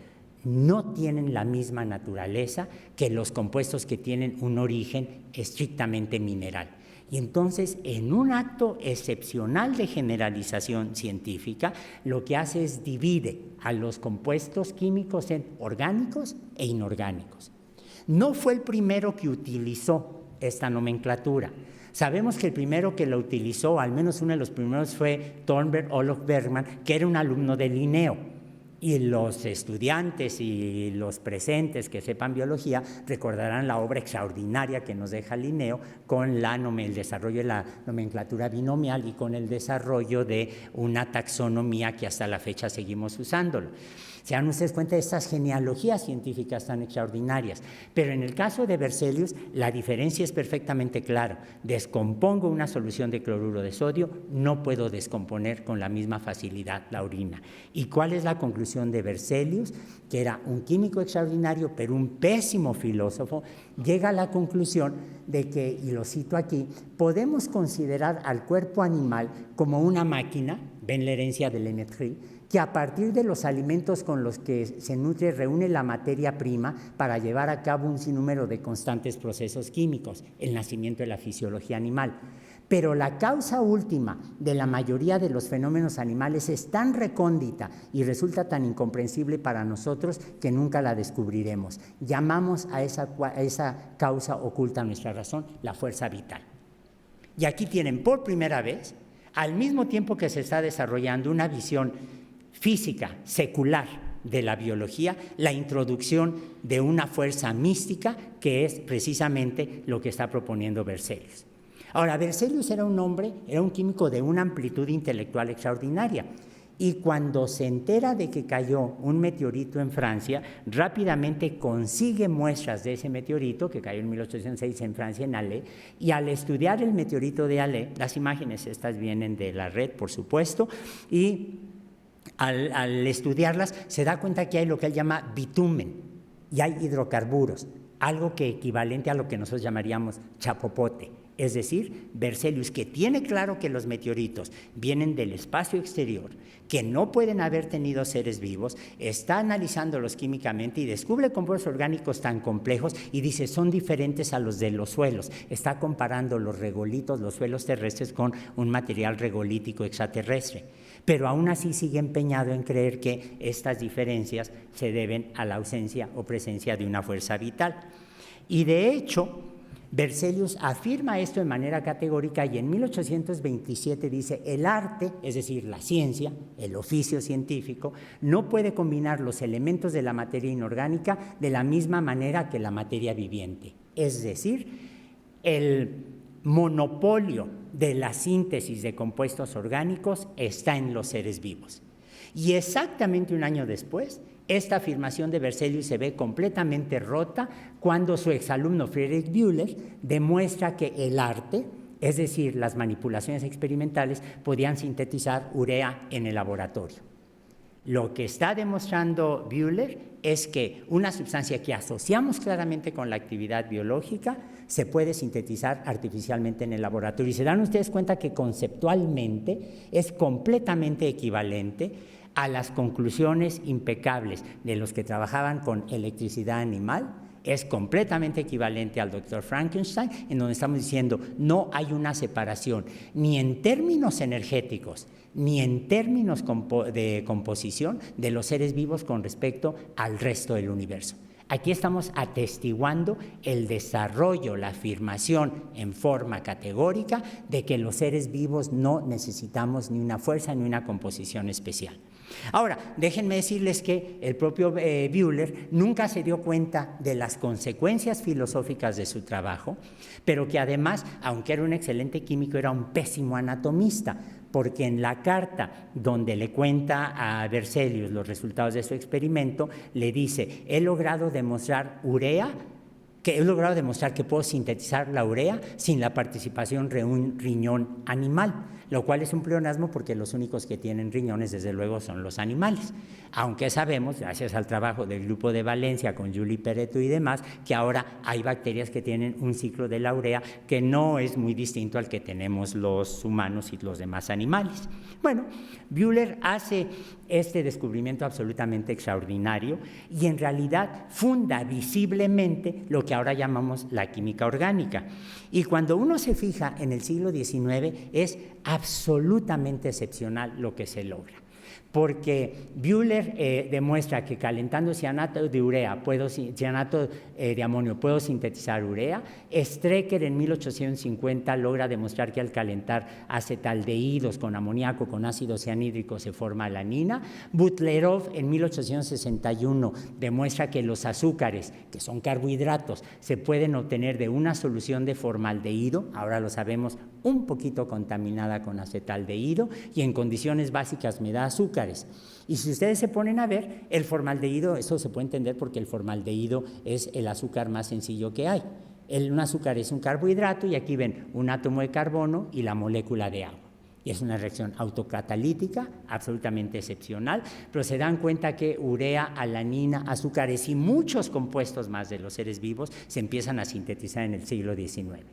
no tienen la misma naturaleza que los compuestos que tienen un origen estrictamente mineral. Y entonces, en un acto excepcional de generalización científica, lo que hace es divide a los compuestos químicos en orgánicos e inorgánicos. No fue el primero que utilizó esta nomenclatura. Sabemos que el primero que lo utilizó, al menos uno de los primeros, fue Thornberg Olof Bergman, que era un alumno de Linneo. Y los estudiantes y los presentes que sepan biología recordarán la obra extraordinaria que nos deja Linneo con el desarrollo de la nomenclatura binomial y con el desarrollo de una taxonomía que hasta la fecha seguimos usándolo. Se dan ustedes cuenta de estas genealogías científicas tan extraordinarias. Pero en el caso de Berzelius, la diferencia es perfectamente clara. Descompongo una solución de cloruro de sodio, no puedo descomponer con la misma facilidad la orina. ¿Y cuál es la conclusión de Berzelius? Que era un químico extraordinario, pero un pésimo filósofo. Llega a la conclusión de que, y lo cito aquí, podemos considerar al cuerpo animal como una máquina, ven la herencia de Lemetry, que a partir de los alimentos con los que se nutre reúne la materia prima para llevar a cabo un sinnúmero de constantes procesos químicos, el nacimiento de la fisiología animal. Pero la causa última de la mayoría de los fenómenos animales es tan recóndita y resulta tan incomprensible para nosotros que nunca la descubriremos. Llamamos a esa causa oculta a nuestra razón la fuerza vital. Y aquí tienen por primera vez, al mismo tiempo que se está desarrollando una visión física, secular de la biología, la introducción de una fuerza mística que es precisamente lo que está proponiendo Berzelius. Ahora, Berzelius era un químico de una amplitud intelectual extraordinaria, y cuando se entera de que cayó un meteorito en Francia, rápidamente consigue muestras de ese meteorito que cayó en 1806 en Francia, en Alais, y al estudiar el meteorito de Alais, las imágenes estas vienen de la red, por supuesto, y al estudiarlas se da cuenta que hay lo que él llama bitumen y hay hidrocarburos, algo que equivalente a lo que nosotros llamaríamos chapopote. Es decir, Berzelius, que tiene claro que los meteoritos vienen del espacio exterior, que no pueden haber tenido seres vivos, está analizándolos químicamente y descubre compuestos orgánicos tan complejos y dice, son diferentes a los de los suelos. Está comparando los regolitos, los suelos terrestres, con un material regolítico extraterrestre. Pero aún así sigue empeñado en creer que estas diferencias se deben a la ausencia o presencia de una fuerza vital. Y de hecho, Berzelius afirma esto de manera categórica y en 1827 dice, el arte, es decir, la ciencia, el oficio científico, no puede combinar los elementos de la materia inorgánica de la misma manera que la materia viviente. Es decir, el monopolio de la síntesis de compuestos orgánicos está en los seres vivos. Y exactamente un año después, esta afirmación de Berzelius se ve completamente rota cuando su exalumno Friedrich Bühler demuestra que el arte, es decir, las manipulaciones experimentales, podían sintetizar urea en el laboratorio. Lo que está demostrando Bühler es que una sustancia que asociamos claramente con la actividad biológica se puede sintetizar artificialmente en el laboratorio. Y se dan ustedes cuenta que conceptualmente es completamente equivalente a las conclusiones impecables de los que trabajaban con electricidad animal, es completamente equivalente al Dr. Frankenstein, en donde estamos diciendo no hay una separación ni en términos energéticos ni en términos de composición de los seres vivos con respecto al resto del universo. Aquí estamos atestiguando el desarrollo, la afirmación en forma categórica de que los seres vivos no necesitamos ni una fuerza ni una composición especial. Ahora, déjenme decirles que el propio Buehler nunca se dio cuenta de las consecuencias filosóficas de su trabajo, pero que además, aunque era un excelente químico, era un pésimo anatomista, porque en la carta donde le cuenta a Berzelius los resultados de su experimento, le dice: he logrado demostrar que puedo sintetizar la urea sin la participación de un riñón animal, lo cual es un pleonasmo porque los únicos que tienen riñones, desde luego, son los animales. Aunque sabemos, gracias al trabajo del grupo de Valencia con Julie Peretto y demás, que ahora hay bacterias que tienen un ciclo de la urea que no es muy distinto al que tenemos los humanos y los demás animales. Bueno, Buehler hace este descubrimiento absolutamente extraordinario y en realidad funda visiblemente lo que ahora llamamos la química orgánica. Y cuando uno se fija en el siglo XIX, es absolutamente excepcional lo que se logra. Porque Buehler demuestra que calentando cianato de urea, cianato de amonio, puedo sintetizar urea. Strecker en 1850 logra demostrar que al calentar acetaldehídos con amoníaco, con ácido cianhídrico, se forma alanina. Butlerov en 1861 demuestra que los azúcares, que son carbohidratos, se pueden obtener de una solución de formaldehído, ahora lo sabemos, un poquito contaminada con acetaldehído, y en condiciones básicas me da azúcares. Y si ustedes se ponen a ver, el formaldehído, eso se puede entender porque el formaldehído es el azúcar más sencillo que hay. Un azúcar es un carbohidrato y aquí ven un átomo de carbono y la molécula de agua. Y es una reacción autocatalítica absolutamente excepcional, pero se dan cuenta que urea, alanina, azúcares y muchos compuestos más de los seres vivos se empiezan a sintetizar en el siglo XIX.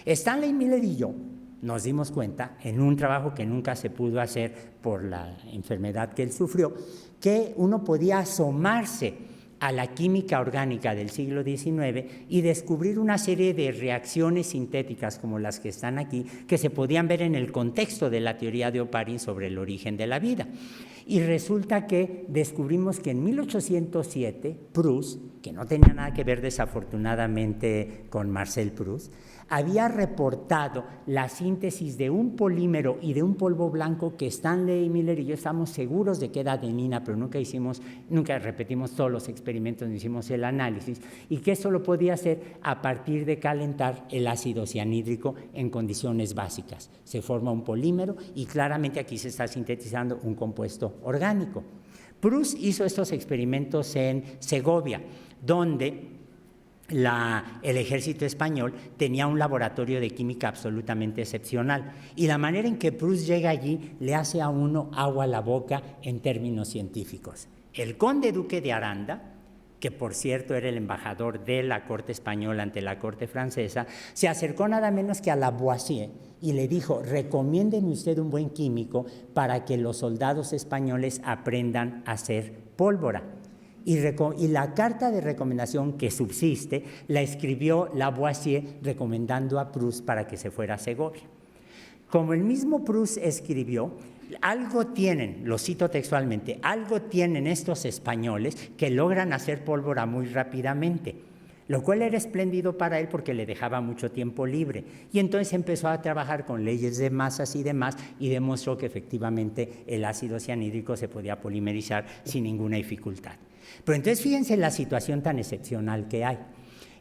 Stanley Miller y yo nos dimos cuenta, en un trabajo que nunca se pudo hacer por la enfermedad que él sufrió, que uno podía asomarse a la química orgánica del siglo XIX y descubrir una serie de reacciones sintéticas como las que están aquí, que se podían ver en el contexto de la teoría de Oparin sobre el origen de la vida. Y resulta que descubrimos que en 1807 Proust, que no tenía nada que ver desafortunadamente con Marcel Proust, había reportado la síntesis de un polímero y de un polvo blanco que Stanley Miller y yo estamos seguros de que era adenina, pero nunca repetimos todos los experimentos, ni hicimos el análisis, y que eso lo podía hacer a partir de calentar el ácido cianhídrico en condiciones básicas. Se forma un polímero y claramente aquí se está sintetizando un compuesto orgánico. Proust hizo estos experimentos en Segovia, donde el ejército español tenía un laboratorio de química absolutamente excepcional, y la manera en que Proust llega allí le hace a uno agua a la boca en términos científicos. El conde duque de Aranda, que por cierto era el embajador de la corte española ante la corte francesa, se acercó nada menos que a Lavoisier y le dijo: recomiéndeme usted un buen químico para que los soldados españoles aprendan a hacer pólvora. Y la carta de recomendación que subsiste la escribió Lavoisier recomendando a Proust para que se fuera a Segovia. Como el mismo Proust escribió, algo tienen, lo cito textualmente, algo tienen estos españoles que logran hacer pólvora muy rápidamente, lo cual era espléndido para él porque le dejaba mucho tiempo libre. Y entonces empezó a trabajar con leyes de masas y demás y demostró que efectivamente el ácido cianhídrico se podía polimerizar sin ninguna dificultad. Pero entonces fíjense la situación tan excepcional que hay.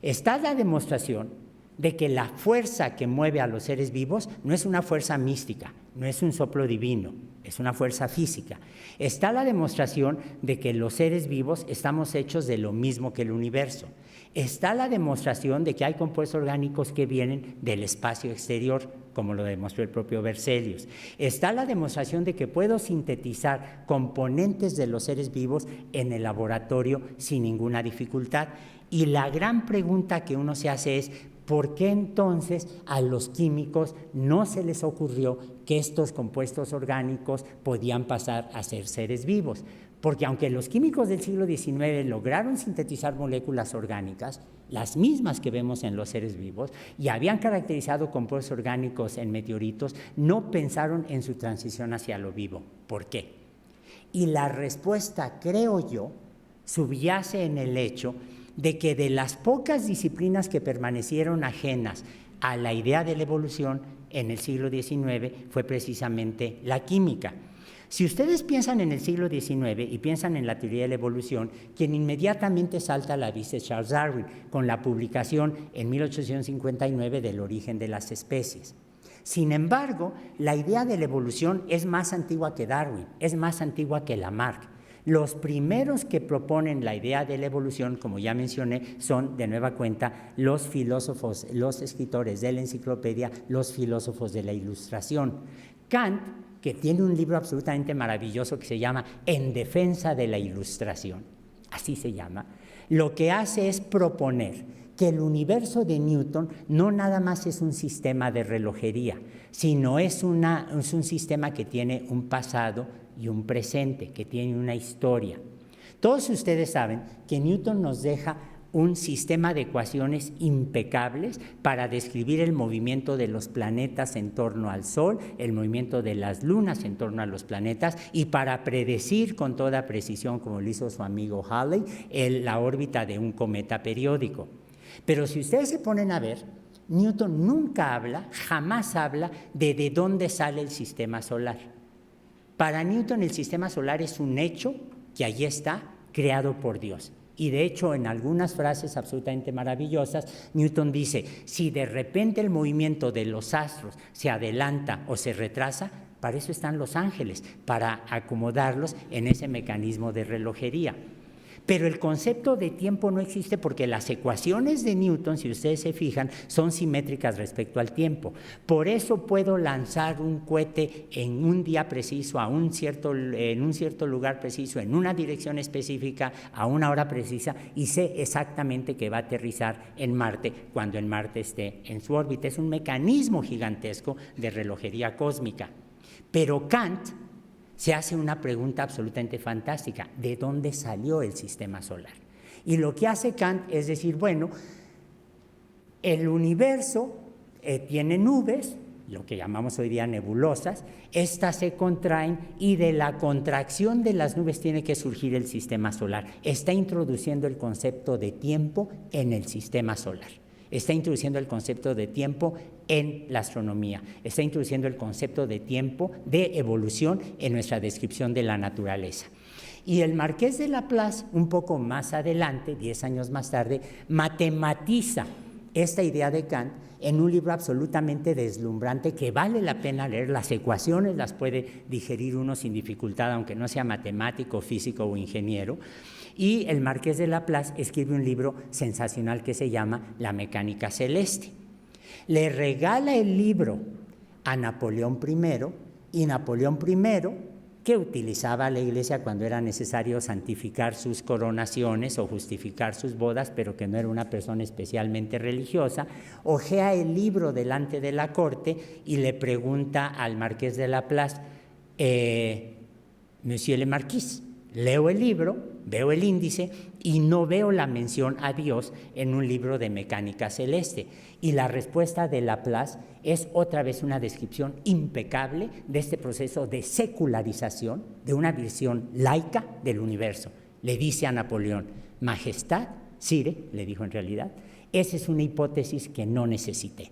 Está la demostración de que la fuerza que mueve a los seres vivos no es una fuerza mística, no es un soplo divino, es una fuerza física. Está la demostración de que los seres vivos estamos hechos de lo mismo que el universo. Está la demostración de que hay compuestos orgánicos que vienen del espacio exterior, como lo demostró el propio Berzelius. Está la demostración de que puedo sintetizar componentes de los seres vivos en el laboratorio sin ninguna dificultad. Y la gran pregunta que uno se hace es: ¿por qué entonces a los químicos no se les ocurrió que estos compuestos orgánicos podían pasar a ser seres vivos? porque aunque los químicos del siglo XIX lograron sintetizar moléculas orgánicas, las mismas que vemos en los seres vivos, y habían caracterizado compuestos orgánicos en meteoritos, no pensaron en su transición hacia lo vivo. ¿Por qué? Y la respuesta, creo yo, subyace en el hecho de que de las pocas disciplinas que permanecieron ajenas a la idea de la evolución en el siglo XIX fue precisamente la química. Si ustedes piensan en el siglo XIX y piensan en la teoría de la evolución, quien inmediatamente salta a la vista es Charles Darwin, con la publicación en 1859 del origen de las especies. Sin embargo, la idea de la evolución es más antigua que Darwin, es más antigua que Lamarck. Los primeros que proponen la idea de la evolución, como ya mencioné, son de nueva cuenta los filósofos, los escritores de la enciclopedia, los filósofos de la Ilustración. Kant, que tiene un libro absolutamente maravilloso que se llama En defensa de la Ilustración, así se llama, lo que hace es proponer que el universo de Newton no nada más es un sistema de relojería, sino es un sistema que tiene un pasado y un presente, que tiene una historia. Todos ustedes saben que Newton nos deja un sistema de ecuaciones impecables para describir el movimiento de los planetas en torno al Sol, el movimiento de las lunas en torno a los planetas, y para predecir con toda precisión, como lo hizo su amigo Halley, la órbita de un cometa periódico. Pero si ustedes se ponen a ver, Newton nunca habla, jamás habla de dónde sale el sistema solar. Para Newton el sistema solar es un hecho que allí está, creado por Dios. Y de hecho, en algunas frases absolutamente maravillosas, Newton dice, si de repente el movimiento de los astros se adelanta o se retrasa, para eso están los ángeles, para acomodarlos en ese mecanismo de relojería. Pero el concepto de tiempo no existe porque las ecuaciones de Newton, si ustedes se fijan, son simétricas respecto al tiempo. Por eso puedo lanzar un cohete en un día preciso, en un cierto lugar preciso, en una dirección específica, a una hora precisa, y sé exactamente que va a aterrizar en Marte cuando en Marte esté en su órbita. Es un mecanismo gigantesco de relojería cósmica. Pero Kant se hace una pregunta absolutamente fantástica: ¿de dónde salió el sistema solar? Y lo que hace Kant es decir, bueno, el universo tiene nubes, lo que llamamos hoy día nebulosas, estas se contraen y de la contracción de las nubes tiene que surgir el sistema solar. Está introduciendo el concepto de tiempo en el sistema solar. Está introduciendo el concepto de tiempo en la astronomía, está introduciendo el concepto de tiempo, de evolución en nuestra descripción de la naturaleza. Y el Marqués de Laplace, un poco más adelante, 10 años más tarde, matematiza esta idea de Kant en un libro absolutamente deslumbrante que vale la pena leer. Las ecuaciones las puede digerir uno sin dificultad, aunque no sea matemático, físico o ingeniero. Y el Marqués de Laplace escribe un libro sensacional que se llama La mecánica celeste. Le regala el libro a Napoleón I, y Napoleón I, que utilizaba a la iglesia cuando era necesario santificar sus coronaciones o justificar sus bodas, pero que no era una persona especialmente religiosa, hojea el libro delante de la corte y le pregunta al Marqués de Laplace, Monsieur le Marquis, leo el libro, veo el índice y no veo la mención a Dios en un libro de mecánica celeste. Y la respuesta de Laplace es otra vez una descripción impecable de este proceso de secularización, de una visión laica del universo. Le dice a Napoleón, Majestad, Sire, le dijo en realidad, esa es una hipótesis que no necesité.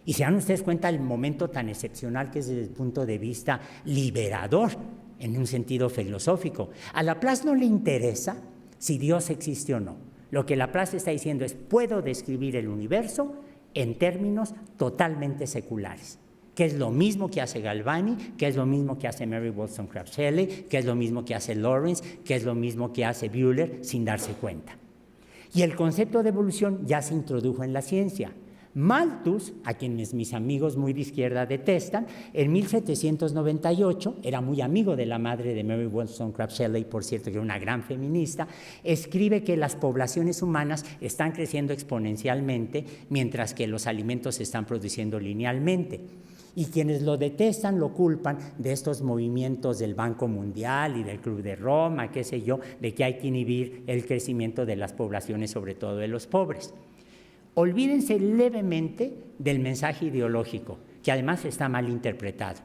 Y se dan ustedes cuenta el momento tan excepcional que es desde el punto de vista liberador, en un sentido filosófico. A Laplace no le interesa si Dios existe o no. Lo que Laplace está diciendo es, puedo describir el universo en términos totalmente seculares, que es lo mismo que hace Galvani, que es lo mismo que hace Mary Wollstonecraft Shelley, que es lo mismo que hace Lawrence, que es lo mismo que hace Buehler, sin darse cuenta. Y el concepto de evolución ya se introdujo en la ciencia. Malthus, a quienes mis amigos muy de izquierda detestan, en 1798, era muy amigo de la madre de Mary Wollstonecraft Shelley, por cierto, que era una gran feminista, escribe que las poblaciones humanas están creciendo exponencialmente mientras que los alimentos se están produciendo linealmente. Y quienes lo detestan lo culpan de estos movimientos del Banco Mundial y del Club de Roma, qué sé yo, de que hay que inhibir el crecimiento de las poblaciones, sobre todo de los pobres. Olvídense levemente del mensaje ideológico, que además está mal interpretado.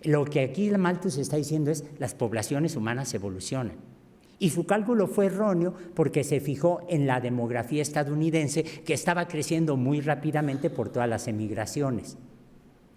Lo que aquí Malthus está diciendo es las poblaciones humanas evolucionan. Y su cálculo fue erróneo porque se fijó en la demografía estadounidense, que estaba creciendo muy rápidamente por todas las emigraciones.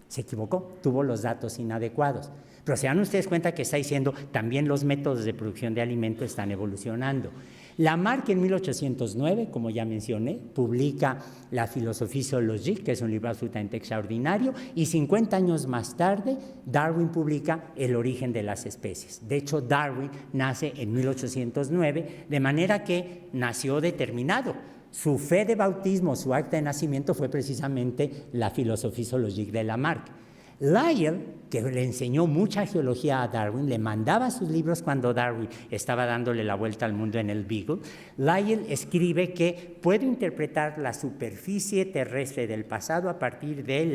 Se equivocó, tuvo los datos inadecuados. Pero se dan ustedes cuenta que está diciendo también los métodos de producción de alimentos están evolucionando. Lamarck en 1809, como ya mencioné, publica La Philosophie zoologique, que es un libro absolutamente extraordinario, y 50 años más tarde Darwin publica El origen de las especies. De hecho, Darwin nace en 1809, de manera que nació determinado. Su fe de bautismo, su acta de nacimiento fue precisamente la Philosophie zoologique de Lamarck. Lyell, que le enseñó mucha geología a Darwin, le mandaba sus libros cuando Darwin estaba dándole la vuelta al mundo en el Beagle. Lyell escribe que puede interpretar la superficie terrestre del pasado a partir de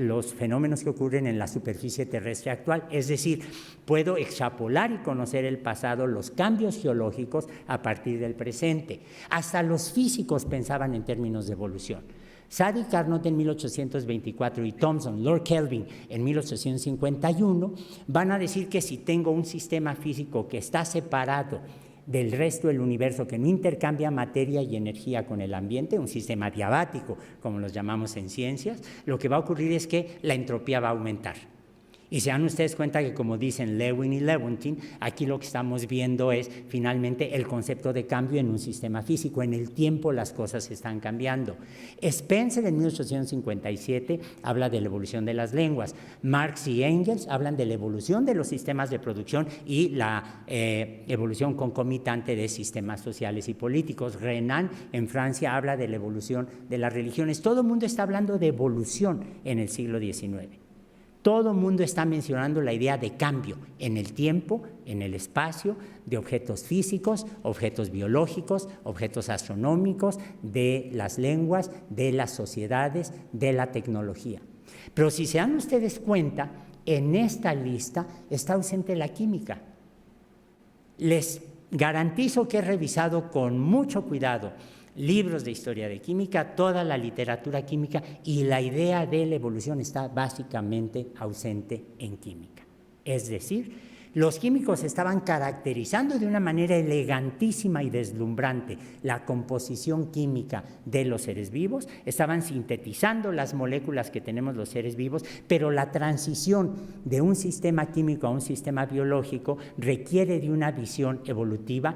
los fenómenos que ocurren en la superficie terrestre actual, es decir, puedo extrapolar y conocer el pasado, los cambios geológicos a partir del presente. Hasta los físicos pensaban en términos de evolución. Sadi Carnot en 1824 y Thomson, Lord Kelvin en 1851 van a decir que si tengo un sistema físico que está separado del resto del universo, que no intercambia materia y energía con el ambiente, un sistema diabático, como los llamamos en ciencias, lo que va a ocurrir es que la entropía va a aumentar. Y se dan ustedes cuenta que, como dicen Lewin y Lewontin, aquí lo que estamos viendo es finalmente el concepto de cambio en un sistema físico. En el tiempo las cosas están cambiando. Spencer en 1857 habla de la evolución de las lenguas. Marx y Engels hablan de la evolución de los sistemas de producción y la evolución concomitante de sistemas sociales y políticos. Renan en Francia habla de la evolución de las religiones. Todo el mundo está hablando de evolución en el siglo XIX. Todo el mundo está mencionando la idea de cambio en el tiempo, en el espacio, de objetos físicos, objetos biológicos, objetos astronómicos, de las lenguas, de las sociedades, de la tecnología. Pero si se dan ustedes cuenta, en esta lista está ausente la química. Les garantizo que he revisado con mucho cuidado libros de historia de química, toda la literatura química, y la idea de la evolución está básicamente ausente en química. Es decir, los químicos estaban caracterizando de una manera elegantísima y deslumbrante la composición química de los seres vivos, estaban sintetizando las moléculas que tenemos los seres vivos, pero la transición de un sistema químico a un sistema biológico requiere de una visión evolutiva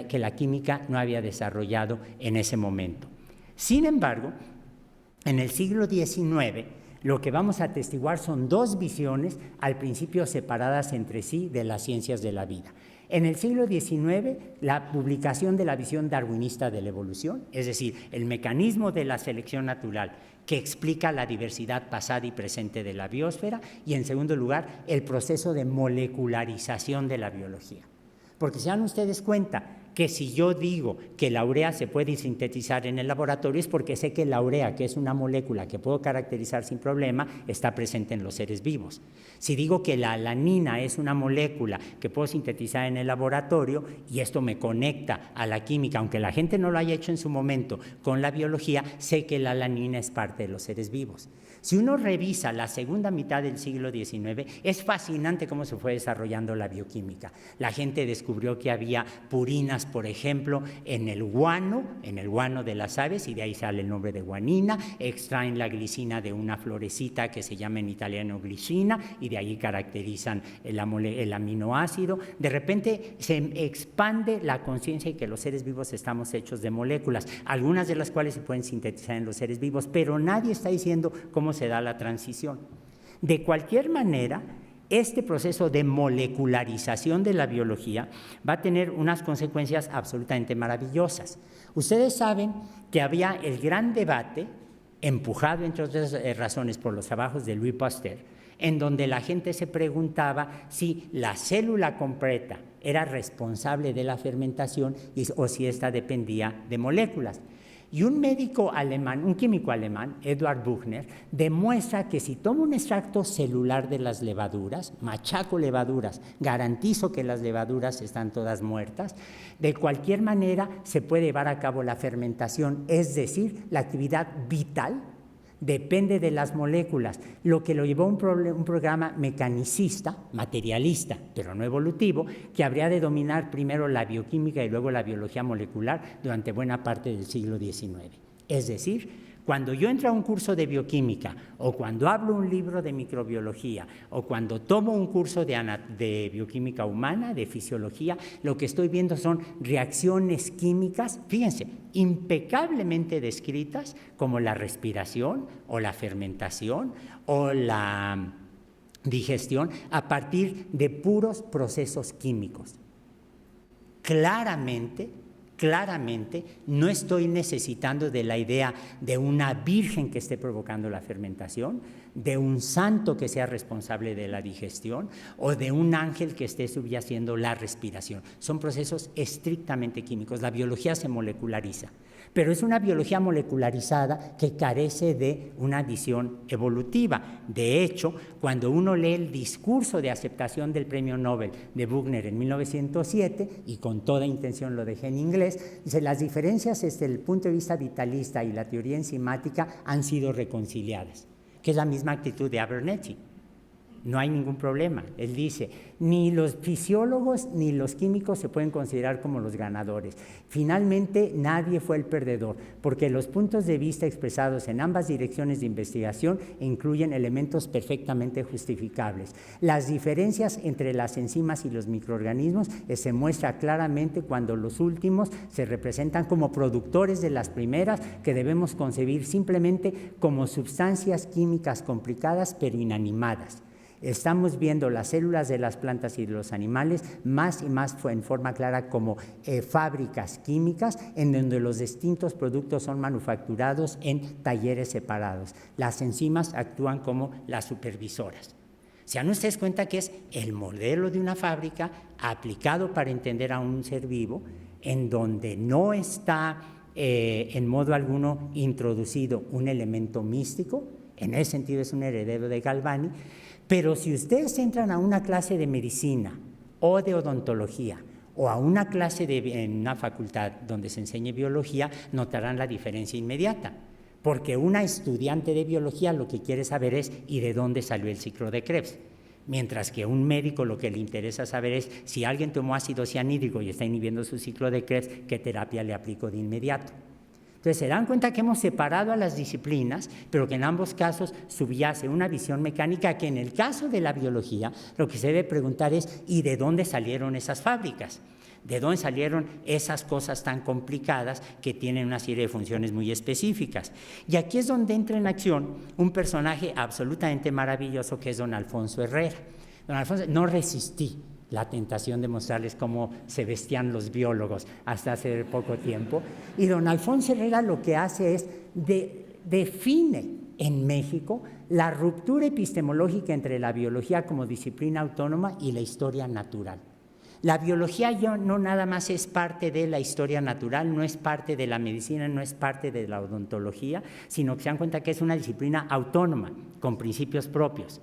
que la química no había desarrollado en ese momento. Sin embargo, en el siglo XIX, lo que vamos a atestiguar son dos visiones, al principio separadas entre sí, de las ciencias de la vida. En el siglo XIX, la publicación de la visión darwinista de la evolución, es decir, el mecanismo de la selección natural que explica la diversidad pasada y presente de la biosfera, y en segundo lugar, el proceso de molecularización de la biología. Porque se dan ustedes cuenta que si yo digo que la urea se puede sintetizar en el laboratorio es porque sé que la urea, que es una molécula que puedo caracterizar sin problema, está presente en los seres vivos. Si digo que la alanina es una molécula que puedo sintetizar en el laboratorio y esto me conecta a la química, aunque la gente no lo haya hecho en su momento con la biología, sé que la alanina es parte de los seres vivos. Si uno revisa la segunda mitad del siglo XIX, es fascinante cómo se fue desarrollando la bioquímica. La gente descubrió que había purinas, por ejemplo, en el guano de las aves, y de ahí sale el nombre de guanina, extraen la glicina de una florecita que se llama en italiano glicina, y de ahí caracterizan el aminoácido. De repente se expande la conciencia de que los seres vivos estamos hechos de moléculas, algunas de las cuales se pueden sintetizar en los seres vivos, pero nadie está diciendo cómo se da la transición. De cualquier manera, este proceso de molecularización de la biología va a tener unas consecuencias absolutamente maravillosas. Ustedes saben que había el gran debate, empujado entre otras razones por los trabajos de Louis Pasteur, en donde la gente se preguntaba si la célula completa era responsable de la fermentación o si ésta dependía de moléculas. Y un médico alemán, un químico alemán, Eduard Buchner, demuestra que si tomo un extracto celular de las levaduras, machaco levaduras, garantizo que las levaduras están todas muertas, de cualquier manera se puede llevar a cabo la fermentación, es decir, la actividad vital depende de las moléculas, lo que lo llevó a un programa mecanicista, materialista, pero no evolutivo, que habría de dominar primero la bioquímica y luego la biología molecular durante buena parte del siglo XIX. Es decir, cuando yo entro a un curso de bioquímica, o cuando hablo un libro de microbiología, o cuando tomo un curso de bioquímica humana, de fisiología, lo que estoy viendo son reacciones químicas, fíjense, impecablemente descritas, como la respiración, o la fermentación, o la digestión, a partir de puros procesos químicos. Claramente, no estoy necesitando de la idea de una virgen que esté provocando la fermentación, de un santo que sea responsable de la digestión o de un ángel que esté subyaciendo la respiración. Son procesos estrictamente químicos. La biología se moleculariza, pero es una biología molecularizada que carece de una visión evolutiva. De hecho, cuando uno lee el discurso de aceptación del premio Nobel de Buchner en 1907, y con toda intención lo dejé en inglés, dice, las diferencias desde el punto de vista vitalista y la teoría enzimática han sido reconciliadas, que es la misma actitud de Abernethy. No hay ningún problema. Él dice, ni los fisiólogos ni los químicos se pueden considerar como los ganadores. Finalmente, nadie fue el perdedor, porque los puntos de vista expresados en ambas direcciones de investigación incluyen elementos perfectamente justificables. Las diferencias entre las enzimas y los microorganismos se muestra claramente cuando los últimos se representan como productores de las primeras, que debemos concebir simplemente como sustancias químicas complicadas pero inanimadas. Estamos viendo las células de las plantas y de los animales más y más en forma clara como fábricas químicas en donde los distintos productos son manufacturados en talleres separados. Las enzimas actúan como las supervisoras. ¿Se dan ustedes cuenta que es el modelo de una fábrica aplicado para entender a un ser vivo, en donde no está en modo alguno introducido un elemento místico? En ese sentido es un heredero de Galvani. Pero si ustedes entran a una clase de medicina o de odontología o a una clase en una facultad donde se enseñe biología, notarán la diferencia inmediata. Porque una estudiante de biología lo que quiere saber es ¿y de dónde salió el ciclo de Krebs? Mientras que a un médico lo que le interesa saber es si alguien tomó ácido cianhídrico y está inhibiendo su ciclo de Krebs, ¿qué terapia le aplico de inmediato? Entonces se dan cuenta que hemos separado a las disciplinas, pero que en ambos casos subyace una visión mecánica que en el caso de la biología lo que se debe preguntar es ¿y de dónde salieron esas fábricas? ¿De dónde salieron esas cosas tan complicadas que tienen una serie de funciones muy específicas? Y aquí es donde entra en acción un personaje absolutamente maravilloso que es don Alfonso Herrera. Don Alfonso, no resistí la tentación de mostrarles cómo se vestían los biólogos hasta hace poco tiempo. Y don Alfonso Herrera lo que hace es define en México la ruptura epistemológica entre la biología como disciplina autónoma y la historia natural. La biología no nada más es parte de la historia natural, no es parte de la medicina, no es parte de la odontología, sino que se dan cuenta que es una disciplina autónoma, con principios propios.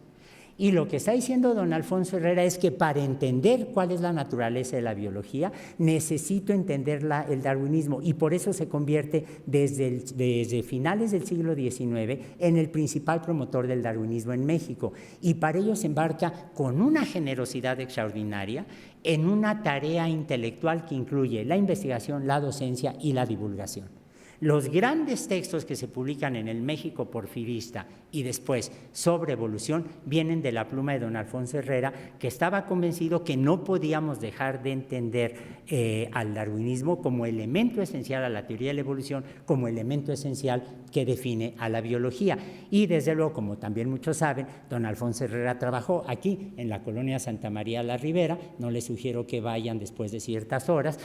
Y lo que está diciendo don Alfonso Herrera es que para entender cuál es la naturaleza de la biología, necesito entender el darwinismo, y por eso se convierte desde finales del siglo XIX en el principal promotor del darwinismo en México. Y para ello se embarca con una generosidad extraordinaria en una tarea intelectual que incluye la investigación, la docencia y la divulgación. Los grandes textos que se publican en el México porfirista y después sobre evolución vienen de la pluma de don Alfonso Herrera, que estaba convencido que no podíamos dejar de entender al darwinismo como elemento esencial a la teoría de la evolución, como elemento esencial que define a la biología. Y desde luego, como también muchos saben, don Alfonso Herrera trabajó aquí en la colonia Santa María la Ribera, no les sugiero que vayan después de ciertas horas,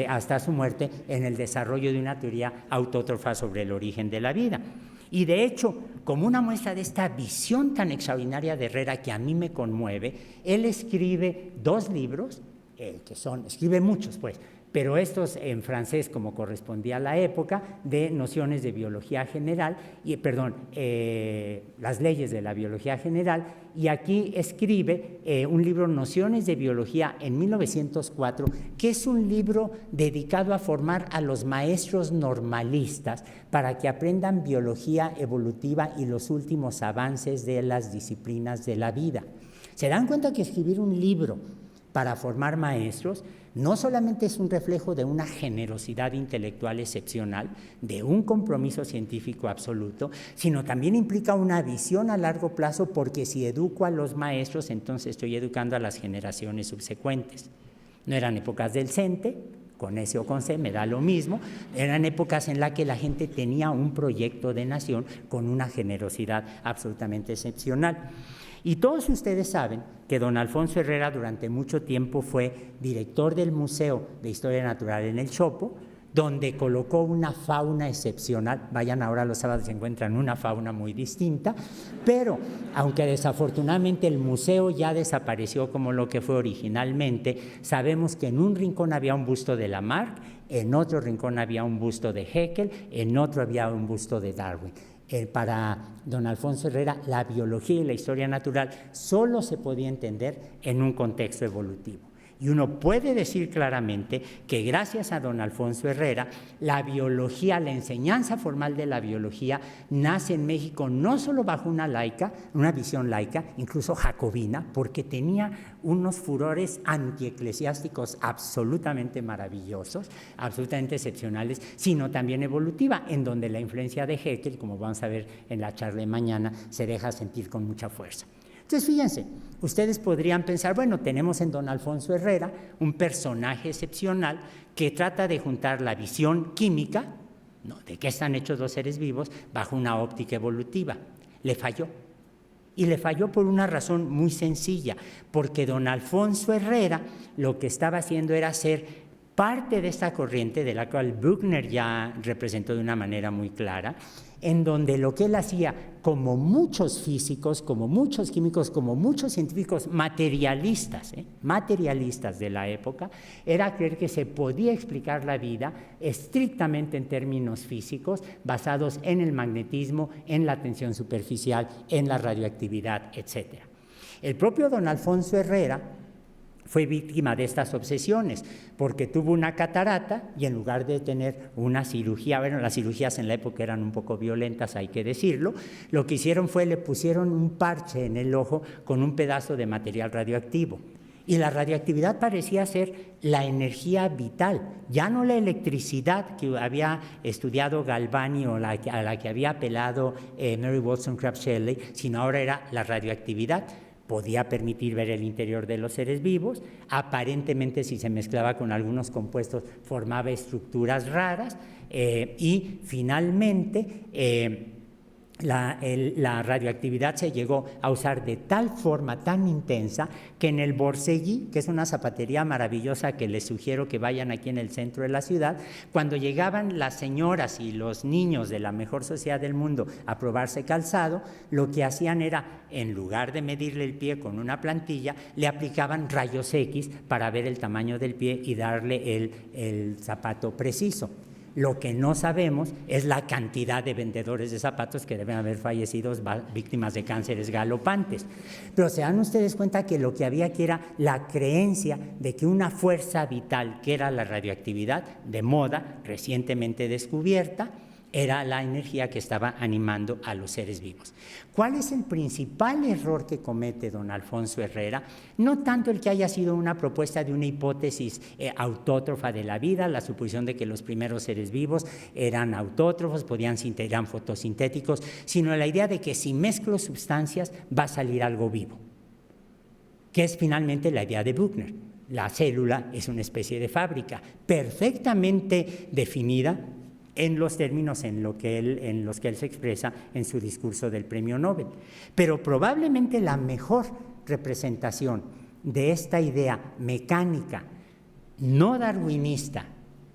hasta su muerte, en el desarrollo de una teoría autótrofa sobre el origen de la vida. Y de hecho, como una muestra de esta visión tan extraordinaria de Herrera que a mí me conmueve, él escribe 2 libros, escribe muchos pues, pero estos en francés, como correspondía a la época, de nociones de biología general, las leyes de la biología general, y aquí escribe un libro, Nociones de Biología, en 1904, que es un libro dedicado a formar a los maestros normalistas para que aprendan biología evolutiva y los últimos avances de las disciplinas de la vida. ¿Se dan cuenta que escribir un libro para formar maestros no solamente es un reflejo de una generosidad intelectual excepcional, de un compromiso científico absoluto, sino también implica una visión a largo plazo, porque si educo a los maestros, entonces estoy educando a las generaciones subsecuentes? No eran épocas del CENTE, con S o con C, me da lo mismo, eran épocas en las que la gente tenía un proyecto de nación con una generosidad absolutamente excepcional. Y todos ustedes saben que don Alfonso Herrera durante mucho tiempo fue director del Museo de Historia Natural en el Chopo, donde colocó una fauna excepcional. Vayan ahora los sábados, se encuentran una fauna muy distinta, pero aunque desafortunadamente el museo ya desapareció como lo que fue originalmente, sabemos que en un rincón había un busto de Lamarck, en otro rincón había un busto de Haeckel, en otro había un busto de Darwin. Para don Alfonso Herrera, la biología y la historia natural solo se podía entender en un contexto evolutivo. Y uno puede decir claramente que gracias a don Alfonso Herrera, la biología, la enseñanza formal de la biología nace en México no solo bajo una visión laica, incluso jacobina, porque tenía unos furores antieclesiásticos absolutamente maravillosos, absolutamente excepcionales, sino también evolutiva, en donde la influencia de Haeckel, como vamos a ver en la charla de mañana, se deja sentir con mucha fuerza. Entonces, fíjense, ustedes podrían pensar, bueno, tenemos en don Alfonso Herrera un personaje excepcional que trata de juntar la visión química, ¿no?, de qué están hechos los seres vivos, bajo una óptica evolutiva. Le falló. Y le falló por una razón muy sencilla, porque don Alfonso Herrera lo que estaba haciendo era ser parte de esta corriente, de la cual Buchner ya representó de una manera muy clara, en donde lo que él hacía, como muchos físicos, como muchos químicos, como muchos científicos materialistas de la época, era creer que se podía explicar la vida estrictamente en términos físicos, basados en el magnetismo, en la tensión superficial, en la radioactividad, etc. El propio don Alfonso Herrera fue víctima de estas obsesiones, porque tuvo una catarata y en lugar de tener una cirugía, bueno, las cirugías en la época eran un poco violentas, hay que decirlo, lo que hicieron fue le pusieron un parche en el ojo con un pedazo de material radioactivo. Y la radioactividad parecía ser la energía vital, ya no la electricidad que había estudiado Galvani o a la que había apelado Mary Wollstonecraft Shelley, sino ahora era la radioactividad. Podía permitir ver el interior de los seres vivos, aparentemente si se mezclaba con algunos compuestos formaba estructuras raras, y finalmente la radioactividad se llegó a usar de tal forma tan intensa que en el Borselli, que es una zapatería maravillosa que les sugiero que vayan aquí en el centro de la ciudad, cuando llegaban las señoras y los niños de la mejor sociedad del mundo a probarse calzado, lo que hacían era, en lugar de medirle el pie con una plantilla, le aplicaban rayos X para ver el tamaño del pie y darle el zapato preciso. Lo que no sabemos es la cantidad de vendedores de zapatos que deben haber fallecido víctimas de cánceres galopantes. Pero se dan ustedes cuenta que lo que había aquí era la creencia de que una fuerza vital, que era la radioactividad, de moda, recientemente descubierta, era la energía que estaba animando a los seres vivos. ¿Cuál es el principal error que comete don Alfonso Herrera? No tanto el que haya sido una propuesta de una hipótesis autótrofa de la vida, la suposición de que los primeros seres vivos eran autótrofos, eran fotosintéticos, sino la idea de que si mezclo sustancias va a salir algo vivo, que es finalmente la idea de Buchner. La célula es una especie de fábrica perfectamente definida en los términos en los que él se expresa en su discurso del Premio Nobel. Pero probablemente la mejor representación de esta idea mecánica, no darwinista,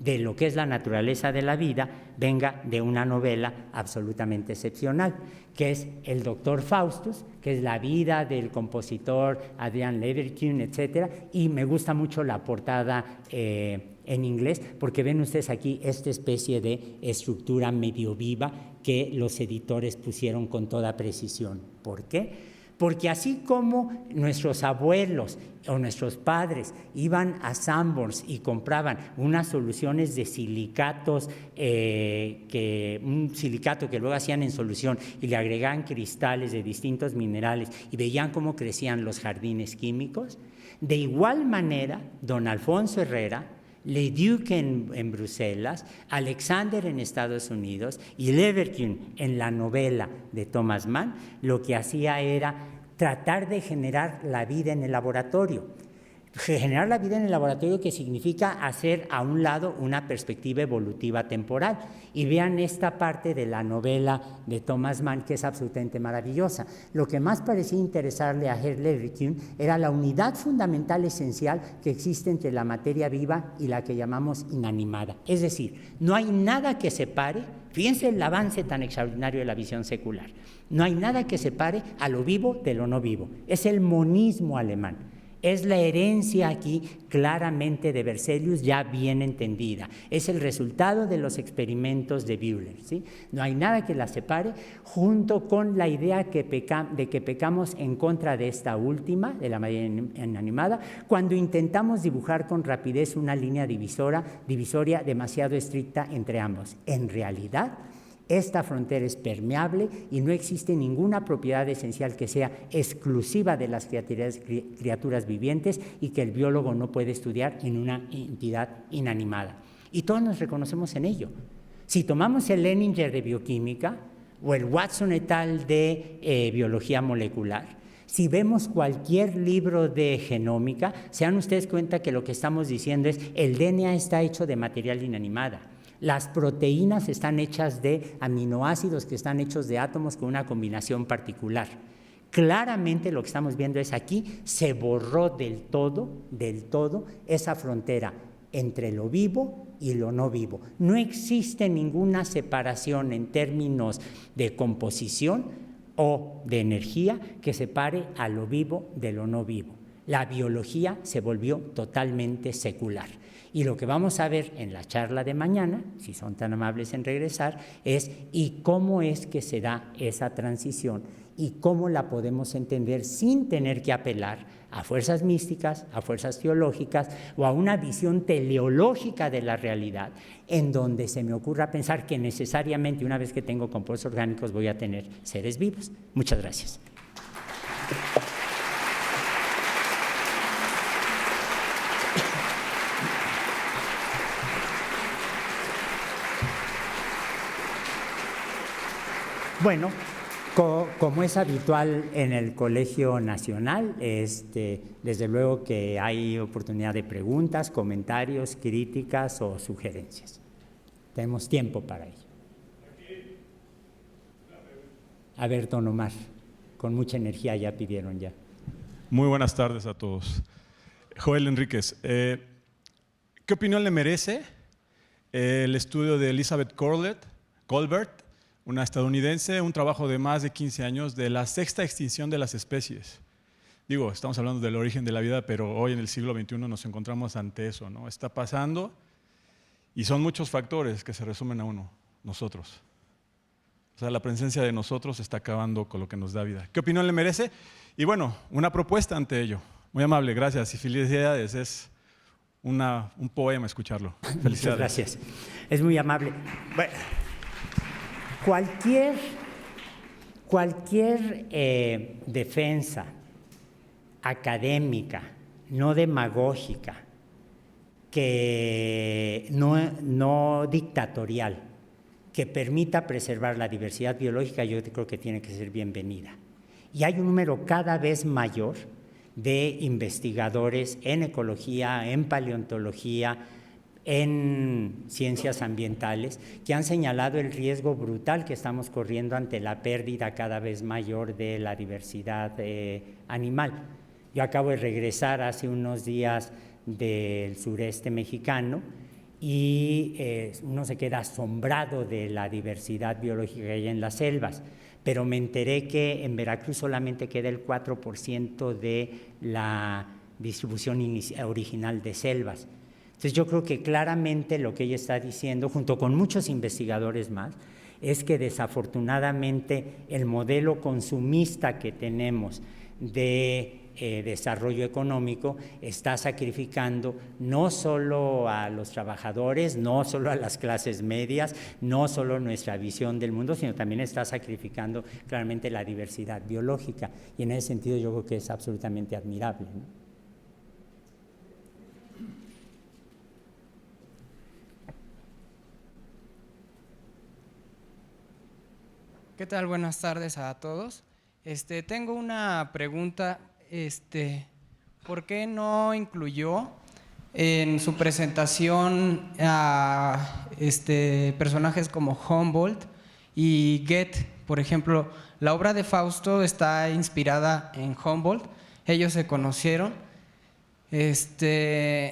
de lo que es la naturaleza de la vida venga de una novela absolutamente excepcional, que es El Doctor Faustus, que es la vida del compositor Adrian Leverkühn, etcétera, y me gusta mucho la portada en inglés, porque ven ustedes aquí esta especie de estructura medio viva que los editores pusieron con toda precisión. ¿Por qué? Porque así como nuestros abuelos o nuestros padres iban a Sanborns y compraban unas soluciones de silicatos, un silicato que luego hacían en solución y le agregaban cristales de distintos minerales y veían cómo crecían los jardines químicos, de igual manera, don Alfonso Herrera, Leduc en Bruselas, Alexander en Estados Unidos y Leverkühn en la novela de Thomas Mann, lo que hacía era tratar de generar la vida en el laboratorio. Generar la vida en el laboratorio, que significa hacer a un lado una perspectiva evolutiva temporal. Y vean esta parte de la novela de Thomas Mann, que es absolutamente maravillosa. Lo que más parecía interesarle a Herr Leverkühn era la unidad fundamental esencial que existe entre la materia viva y la que llamamos inanimada. Es decir, no hay nada que separe, fíjense el avance tan extraordinario de la visión secular, no hay nada que separe a lo vivo de lo no vivo. Es el monismo alemán. Es la herencia aquí claramente de Berzelius ya bien entendida. Es el resultado de los experimentos de Bühler, ¿sí? No hay nada que la separe, junto con la idea de que pecamos en contra de esta última, de la materia inanimada, cuando intentamos dibujar con rapidez una línea divisoria demasiado estricta entre ambos. En realidad, esta frontera es permeable y no existe ninguna propiedad esencial que sea exclusiva de las criaturas vivientes y que el biólogo no puede estudiar en una entidad inanimada. Y todos nos reconocemos en ello. Si tomamos el Leninger de bioquímica o el Watson et al. De biología molecular, si vemos cualquier libro de genómica, se dan ustedes cuenta que lo que estamos diciendo es el DNA está hecho de material inanimada. Las proteínas están hechas de aminoácidos que están hechos de átomos con una combinación particular. Claramente lo que estamos viendo es aquí se borró del todo esa frontera entre lo vivo y lo no vivo. No existe ninguna separación en términos de composición o de energía que separe a lo vivo de lo no vivo. La biología se volvió totalmente secular. Y lo que vamos a ver en la charla de mañana, si son tan amables en regresar, es ¿y cómo es que se da esa transición? Y cómo la podemos entender sin tener que apelar a fuerzas místicas, a fuerzas teológicas o a una visión teleológica de la realidad, en donde se me ocurra pensar que necesariamente una vez que tengo compuestos orgánicos voy a tener seres vivos. Muchas gracias. Bueno, como es habitual en el Colegio Nacional, desde luego que hay oportunidad de preguntas, comentarios, críticas o sugerencias. Tenemos tiempo para ello. A ver, don Omar, con mucha energía ya pidieron ya. Muy buenas tardes a todos. Joel Enríquez, ¿qué opinión le merece el estudio de Elizabeth Colbert, una estadounidense, un trabajo de más de 15 años de la sexta extinción de las especies? Digo, estamos hablando del origen de la vida, pero hoy en el siglo XXI nos encontramos ante eso, ¿no? Está pasando y son muchos factores que se resumen a uno, nosotros. O sea, la presencia de nosotros está acabando con lo que nos da vida. ¿Qué opinión le merece? Y bueno, una propuesta ante ello. Muy amable, gracias y felicidades. Es un poema escucharlo. Felicidades. Muchas gracias. Es muy amable. Bueno, cualquier defensa académica, no demagógica, que no dictatorial, que permita preservar la diversidad biológica, yo creo que tiene que ser bienvenida. Y hay un número cada vez mayor de investigadores en ecología, en paleontología, en ciencias ambientales, que han señalado el riesgo brutal que estamos corriendo ante la pérdida cada vez mayor de la diversidad animal. Yo acabo de regresar hace unos días del sureste mexicano y uno se queda asombrado de la diversidad biológica que hay en las selvas. Pero me enteré que en Veracruz solamente queda el 4% de la distribución original de selvas. Entonces yo creo que claramente lo que ella está diciendo, junto con muchos investigadores más, es que desafortunadamente el modelo consumista que tenemos de desarrollo económico está sacrificando no solo a los trabajadores, no solo a las clases medias, no solo nuestra visión del mundo, sino también está sacrificando claramente la diversidad biológica. Y en ese sentido yo creo que es absolutamente admirable, ¿no? ¿Qué tal? Buenas tardes a todos. Tengo una pregunta. ¿Por qué no incluyó en su presentación a personajes como Humboldt y Goethe? Por ejemplo, la obra de Fausto está inspirada en Humboldt. Ellos se conocieron. Y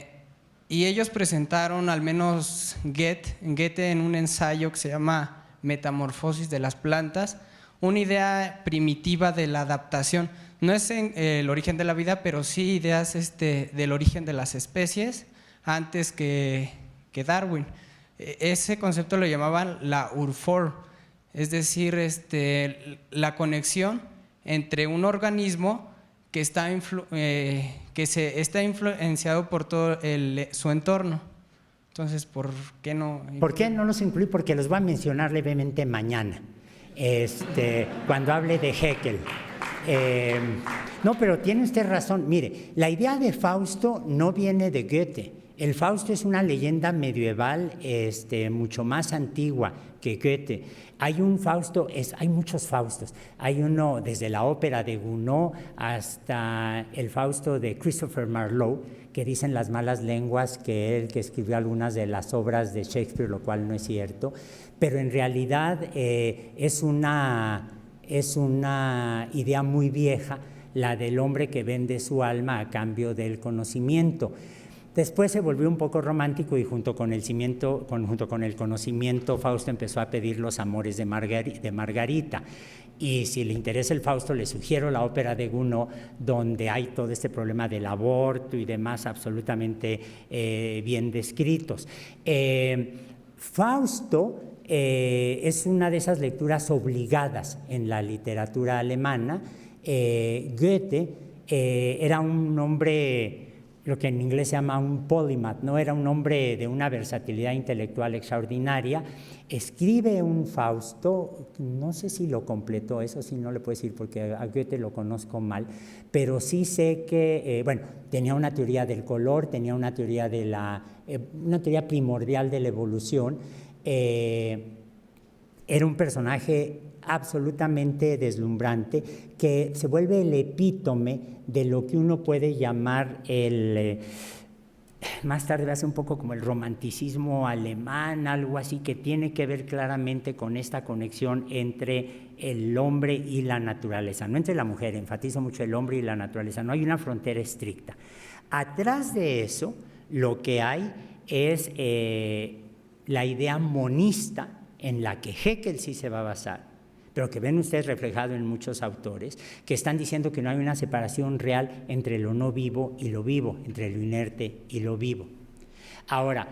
ellos presentaron, al menos Goethe en un ensayo que se llama Metamorfosis de las plantas, una idea primitiva de la adaptación. No es el origen de la vida, pero sí ideas del origen de las especies antes que Darwin. Ese concepto lo llamaban la urfor, es decir, la conexión entre un organismo que está influenciado por todo su entorno. Entonces, ¿por qué no? ¿Por qué no los incluí? Porque los voy a mencionar levemente mañana, cuando hable de Haeckel. No, pero tiene usted razón. Mire, la idea de Fausto no viene de Goethe. El Fausto es una leyenda medieval mucho más antigua que Goethe. Hay un Fausto, hay muchos Faustos. Hay uno desde la ópera de Gounod hasta el Fausto de Christopher Marlowe, que dicen las malas lenguas que él que escribió algunas de las obras de Shakespeare, lo cual no es cierto. Pero en realidad es una idea muy vieja, la del hombre que vende su alma a cambio del conocimiento. Después se volvió un poco romántico y junto con el conocimiento, Fausto empezó a pedir los amores de Margarita. Y si le interesa el Fausto, le sugiero la ópera de Gounod, donde hay todo este problema del aborto y demás absolutamente bien descritos. Fausto es una de esas lecturas obligadas en la literatura alemana. Goethe era un hombre, lo que en inglés se llama un polymath, ¿no? Era un hombre de una versatilidad intelectual extraordinaria. Escribe un Fausto, no sé si lo completó, eso sí no le puedo decir porque a Goethe lo conozco mal, pero sí sé que, tenía una teoría del color, tenía una teoría una teoría primordial de la evolución. Era un personaje absolutamente deslumbrante que se vuelve el epítome de lo que uno puede llamar más tarde va a ser un poco como el romanticismo alemán, algo así que tiene que ver claramente con esta conexión entre el hombre y la naturaleza, no entre la mujer, enfatizo mucho el hombre y la naturaleza, no hay una frontera estricta. Atrás de eso, lo que hay es la idea monista en la que Haeckel sí se va a basar, pero que ven ustedes reflejado en muchos autores que están diciendo que no hay una separación real entre lo no vivo y lo vivo, entre lo inerte y lo vivo. Ahora,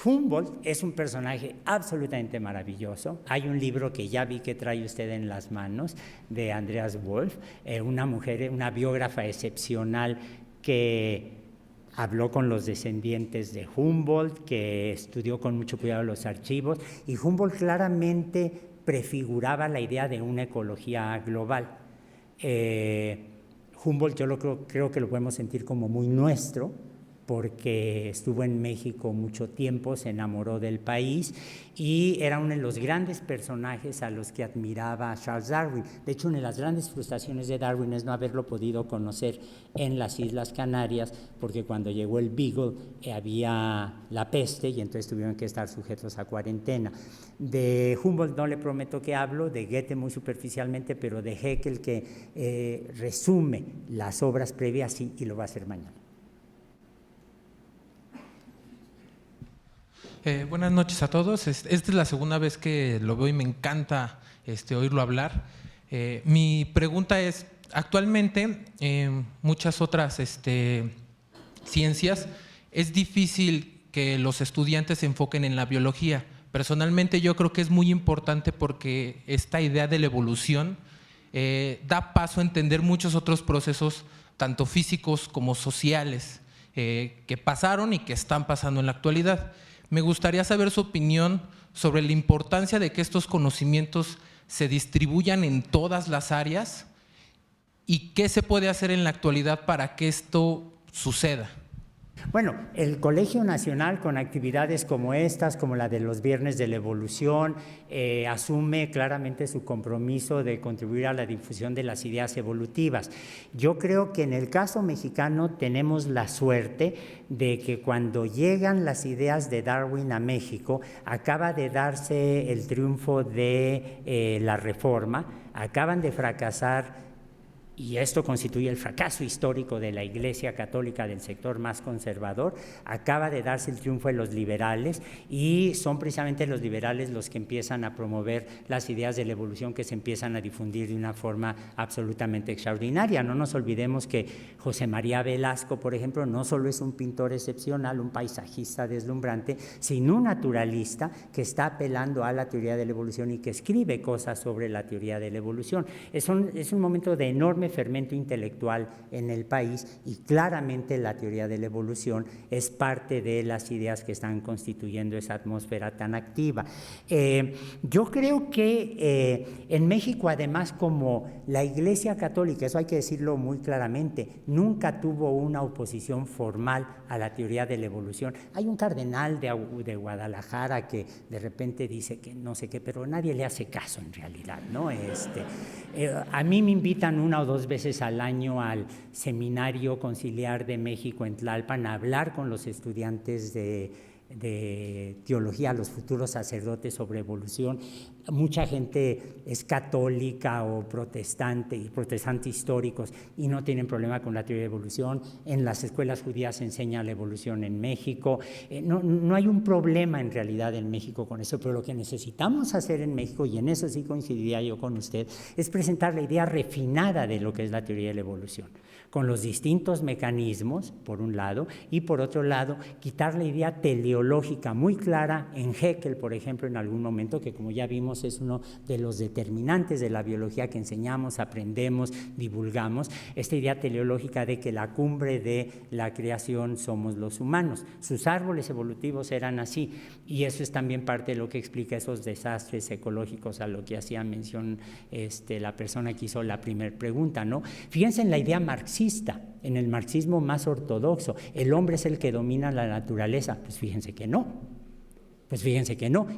Humboldt es un personaje absolutamente maravilloso. Hay un libro que ya vi que trae usted en las manos de Andreas Wolf, una mujer, una biógrafa excepcional que habló con los descendientes de Humboldt, que estudió con mucho cuidado los archivos, y Humboldt claramente prefiguraba la idea de una ecología global. Humboldt yo creo que lo podemos sentir como muy nuestro, porque estuvo en México mucho tiempo, se enamoró del país y era uno de los grandes personajes a los que admiraba Charles Darwin. De hecho, una de las grandes frustraciones de Darwin es no haberlo podido conocer en las Islas Canarias, porque cuando llegó el Beagle había la peste y entonces tuvieron que estar sujetos a cuarentena. De Humboldt no le prometo que hablo, de Goethe muy superficialmente, pero de Haeckel que resume las obras previas y lo va a hacer mañana. Buenas noches a todos. Esta es la segunda vez que lo veo y me encanta oírlo hablar. Mi pregunta es, actualmente en muchas otras ciencias es difícil que los estudiantes se enfoquen en la biología. Personalmente yo creo que es muy importante porque esta idea de la evolución da paso a entender muchos otros procesos, tanto físicos como sociales, que pasaron y que están pasando en la actualidad. Me gustaría saber su opinión sobre la importancia de que estos conocimientos se distribuyan en todas las áreas y qué se puede hacer en la actualidad para que esto suceda. Bueno, el Colegio Nacional, con actividades como estas, como la de los Viernes de la Evolución, asume claramente su compromiso de contribuir a la difusión de las ideas evolutivas. Yo creo que en el caso mexicano tenemos la suerte de que cuando llegan las ideas de Darwin a México, acaba de darse el triunfo de la Reforma, acaban de fracasar. Y esto constituye el fracaso histórico de la Iglesia Católica del sector más conservador. Acaba de darse el triunfo de los liberales y son precisamente los liberales los que empiezan a promover las ideas de la evolución que se empiezan a difundir de una forma absolutamente extraordinaria. No nos olvidemos que José María Velasco, por ejemplo, no solo es un pintor excepcional, un paisajista deslumbrante, sino un naturalista que está apelando a la teoría de la evolución y que escribe cosas sobre la teoría de la evolución. Es un momento de enorme fermento intelectual en el país y claramente la teoría de la evolución es parte de las ideas que están constituyendo esa atmósfera tan activa. Yo creo que en México, además, como la Iglesia Católica, eso hay que decirlo muy claramente, nunca tuvo una oposición formal a la teoría de la evolución. Hay un cardenal de Guadalajara que de repente dice que no sé qué, pero nadie le hace caso en realidad, ¿no? A mí me invitan una o dos veces al año al Seminario Conciliar de México en Tlalpan a hablar con los estudiantes de teología, los futuros sacerdotes sobre evolución. Mucha gente es católica o protestante y protestantes históricos y no tienen problema con la teoría de evolución. En las escuelas judías se enseña la evolución en México. No hay un problema en realidad en México con eso, pero lo que necesitamos hacer en México, y en eso sí coincidiría yo con usted, es presentar la idea refinada de lo que es la teoría de la evolución, con los distintos mecanismos, por un lado, y por otro lado, quitar la idea teleológica muy clara en Haeckel, por ejemplo, en algún momento, que como ya vimos es uno de los determinantes de la biología que enseñamos, aprendemos, divulgamos, esta idea teleológica de que la cumbre de la creación somos los humanos. Sus árboles evolutivos eran así, y eso es también parte de lo que explica esos desastres ecológicos a lo que hacía mención la persona que hizo la primera pregunta, ¿no? Fíjense en la idea marxista, en el marxismo más ortodoxo, el hombre es el que domina la naturaleza. Pues fíjense que no.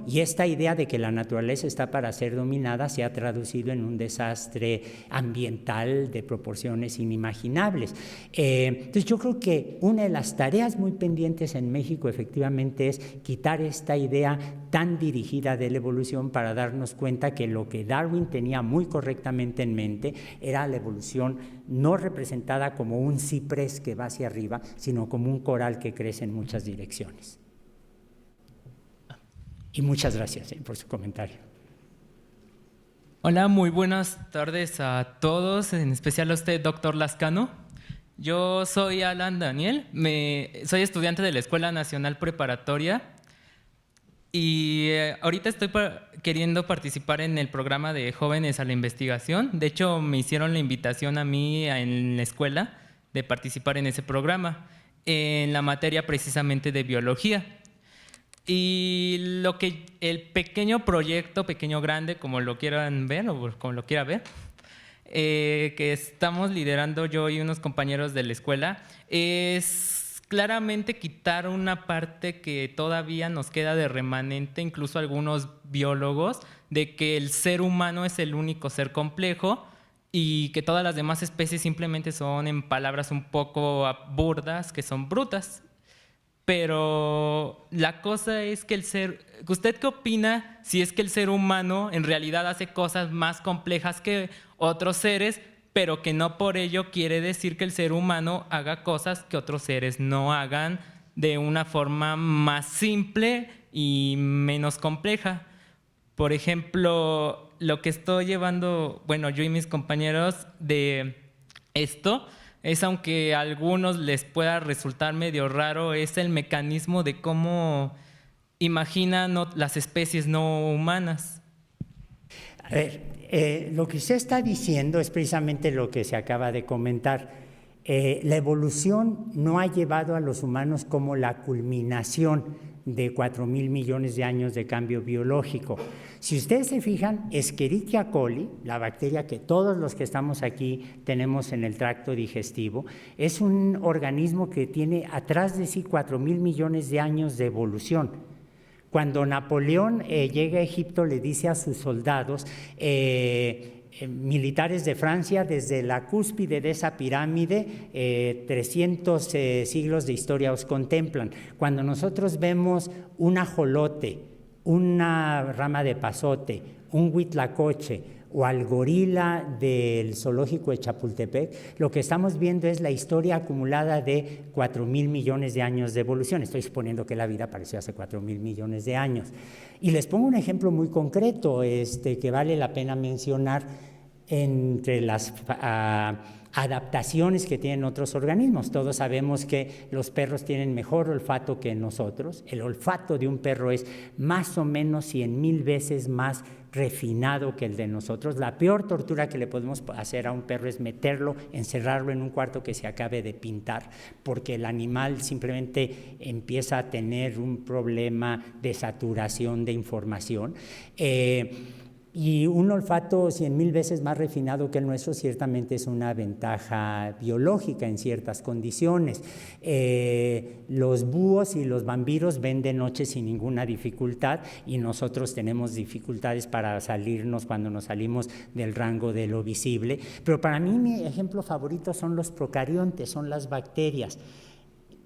Y esta idea de que la naturaleza está para ser dominada se ha traducido en un desastre ambiental de proporciones inimaginables. Entonces yo creo que una de las tareas muy pendientes en México efectivamente es quitar esta idea tan dirigida de la evolución para darnos cuenta que lo que Darwin tenía muy correctamente en mente era la evolución no representada como un ciprés que va hacia arriba, sino como un coral que crece en muchas direcciones. Y muchas gracias por su comentario. Hola, muy buenas tardes a todos, en especial a usted, doctor Lascano. Yo soy Alan Daniel, soy estudiante de la Escuela Nacional Preparatoria y ahorita estoy queriendo participar en el programa de Jóvenes a la Investigación. De hecho, me hicieron la invitación a mí en la escuela de participar en ese programa, en la materia precisamente de biología. Y el pequeño proyecto, pequeño grande, como lo quieran ver o como lo quiera ver, que estamos liderando yo y unos compañeros de la escuela, es claramente quitar una parte que todavía nos queda de remanente, incluso algunos biólogos, de que el ser humano es el único ser complejo y que todas las demás especies simplemente son, en palabras un poco burdas, que son brutas. Pero la cosa es que ¿usted qué opina si es que el ser humano en realidad hace cosas más complejas que otros seres, pero que no por ello quiere decir que el ser humano haga cosas que otros seres no hagan de una forma más simple y menos compleja. Por ejemplo, lo que estoy llevando, bueno, yo y mis compañeros de esto es, aunque a algunos les pueda resultar medio raro, es el mecanismo de cómo imaginan las especies no humanas. A ver, lo que usted está diciendo es precisamente lo que se acaba de comentar. La evolución no ha llevado a los humanos como la culminación de 4.000 millones de años de cambio biológico. Si ustedes se fijan, Escherichia coli, la bacteria que todos los que estamos aquí tenemos en el tracto digestivo, es un organismo que tiene atrás de sí 4.000 millones de años de evolución. Cuando Napoleón llega a Egipto, le dice a sus soldados, militares de Francia, desde la cúspide de esa pirámide, 300 siglos de historia os contemplan. Cuando nosotros vemos un ajolote, una rama de pasote, un huitlacoche o al gorila del zoológico de Chapultepec, lo que estamos viendo es la historia acumulada de 4.000 millones de años de evolución. Estoy suponiendo que la vida apareció hace 4.000 millones de años. Y les pongo un ejemplo muy concreto que vale la pena mencionar entre las adaptaciones que tienen otros organismos. Todos sabemos que los perros tienen mejor olfato que nosotros. El olfato de un perro es más o menos 100,000 veces más refinado que el de nosotros. La peor tortura que le podemos hacer a un perro es meterlo, encerrarlo en un cuarto que se acabe de pintar, porque el animal simplemente empieza a tener un problema de saturación de información. Y un olfato 100,000 veces más refinado que el nuestro ciertamente es una ventaja biológica en ciertas condiciones. Los búhos y los vampiros ven de noche sin ninguna dificultad y nosotros tenemos dificultades para salirnos cuando nos salimos del rango de lo visible. Pero para mí mi ejemplo favorito son los procariontes, son las bacterias.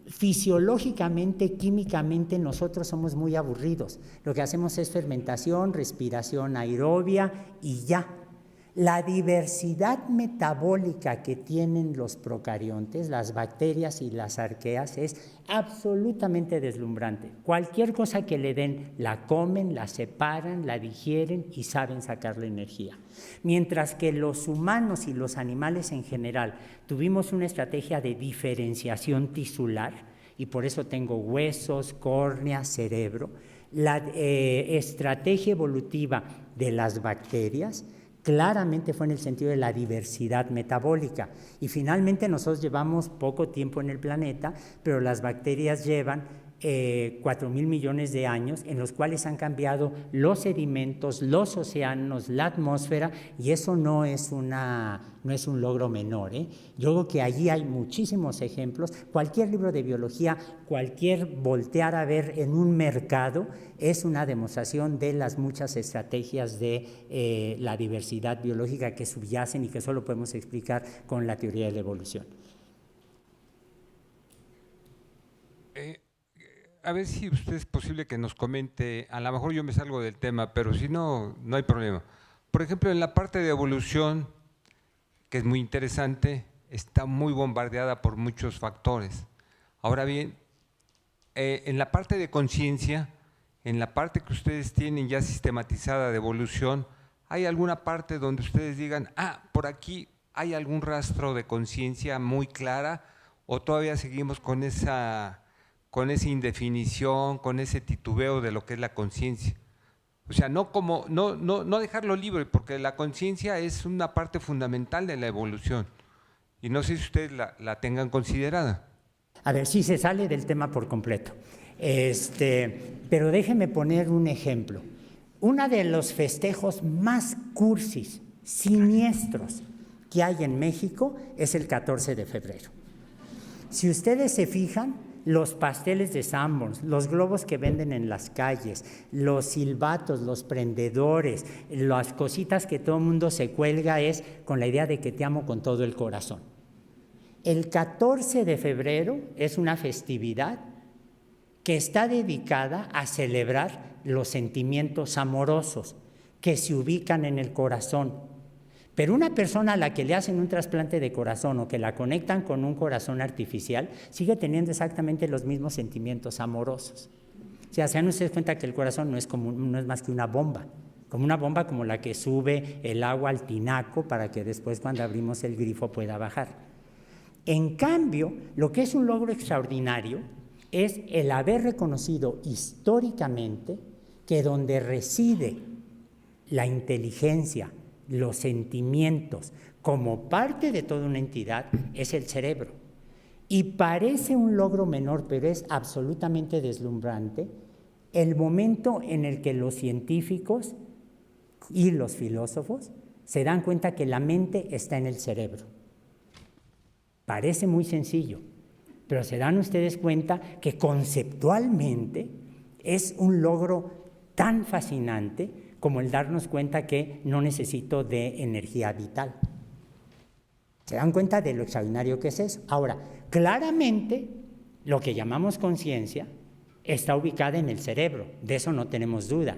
Fisiológicamente, químicamente, nosotros somos muy aburridos. Lo que hacemos es fermentación, respiración aerobia y ya. La diversidad metabólica que tienen los procariontes, las bacterias y las arqueas, es absolutamente deslumbrante. Cualquier cosa que le den, la comen, la separan, la digieren y saben sacarle energía. Mientras que los humanos y los animales en general tuvimos una estrategia de diferenciación tisular, y por eso tengo huesos, córnea, cerebro, la estrategia evolutiva de las bacterias claramente fue en el sentido de la diversidad metabólica. Y finalmente nosotros llevamos poco tiempo en el planeta, pero las bacterias llevan 4.000 millones de años en los cuales han cambiado los sedimentos, los océanos, la atmósfera, y eso no es un logro menor. Yo creo que allí hay muchísimos ejemplos. Cualquier libro de biología, cualquier voltear a ver en un mercado, es una demostración de las muchas estrategias de la diversidad biológica que subyacen y que solo podemos explicar con la teoría de la evolución. A ver si usted es posible que nos comente, a lo mejor yo me salgo del tema, pero si no, no hay problema. Por ejemplo, en la parte de evolución, que es muy interesante, está muy bombardeada por muchos factores. Ahora bien, en la parte de conciencia, en la parte que ustedes tienen ya sistematizada de evolución, ¿hay alguna parte donde ustedes digan, por aquí hay algún rastro de conciencia muy clara, o todavía seguimos con esa indefinición, con ese titubeo de lo que es la conciencia? O sea, no dejarlo libre, porque la conciencia es una parte fundamental de la evolución. Y no sé si ustedes la tengan considerada. A ver, sí se sale del tema por completo. Pero déjeme poner un ejemplo. Uno de los festejos más cursis, siniestros que hay en México es el 14 de febrero. Si ustedes se fijan, los pasteles de Sanborns, los globos que venden en las calles, los silbatos, los prendedores, las cositas que todo el mundo se cuelga es con la idea de que te amo con todo el corazón. El 14 de febrero es una festividad que está dedicada a celebrar los sentimientos amorosos que se ubican en el corazón. Pero una persona a la que le hacen un trasplante de corazón o que la conectan con un corazón artificial sigue teniendo exactamente los mismos sentimientos amorosos. O sea, se dan ustedes cuenta que el corazón no es más que una bomba como la que sube el agua al tinaco para que después cuando abrimos el grifo pueda bajar. En cambio, lo que es un logro extraordinario es el haber reconocido históricamente que donde reside la inteligencia, los sentimientos, como parte de toda una entidad, es el cerebro. Y parece un logro menor, pero es absolutamente deslumbrante el momento en el que los científicos y los filósofos se dan cuenta que la mente está en el cerebro. Parece muy sencillo, pero se dan ustedes cuenta que conceptualmente es un logro tan fascinante como el darnos cuenta que no necesito de energía vital. ¿Se dan cuenta de lo extraordinario que es eso? Ahora, claramente, lo que llamamos conciencia está ubicada en el cerebro, de eso no tenemos duda.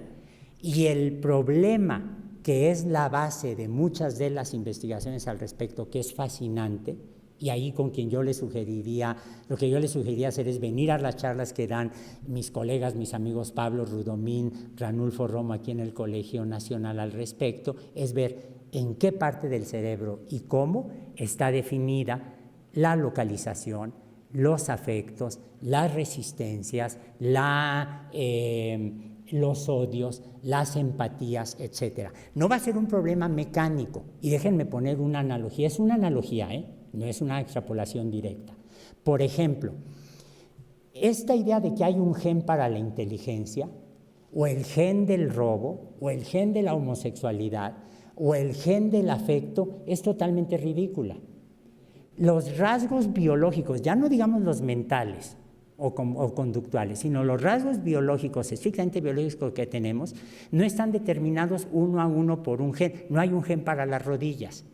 Y el problema que es la base de muchas de las investigaciones al respecto, que es fascinante, y ahí con quien yo le sugeriría, lo que yo le sugeriría hacer es venir a las charlas que dan mis colegas, mis amigos Pablo Rudomín, Ranulfo Romo aquí en el Colegio Nacional al respecto, es ver en qué parte del cerebro y cómo está definida la localización, los afectos, las resistencias, los odios, las empatías, etc. No va a ser un problema mecánico. Y déjenme poner una analogía. Es una analogía, no es una extrapolación directa. Por ejemplo, esta idea de que hay un gen para la inteligencia, o el gen del robo, o el gen de la homosexualidad, o el gen del afecto, es totalmente ridícula. Los rasgos biológicos, ya no digamos los mentales o conductuales, sino los rasgos biológicos, estrictamente biológicos que tenemos, no están determinados uno a uno por un gen. No hay un gen para las rodillas.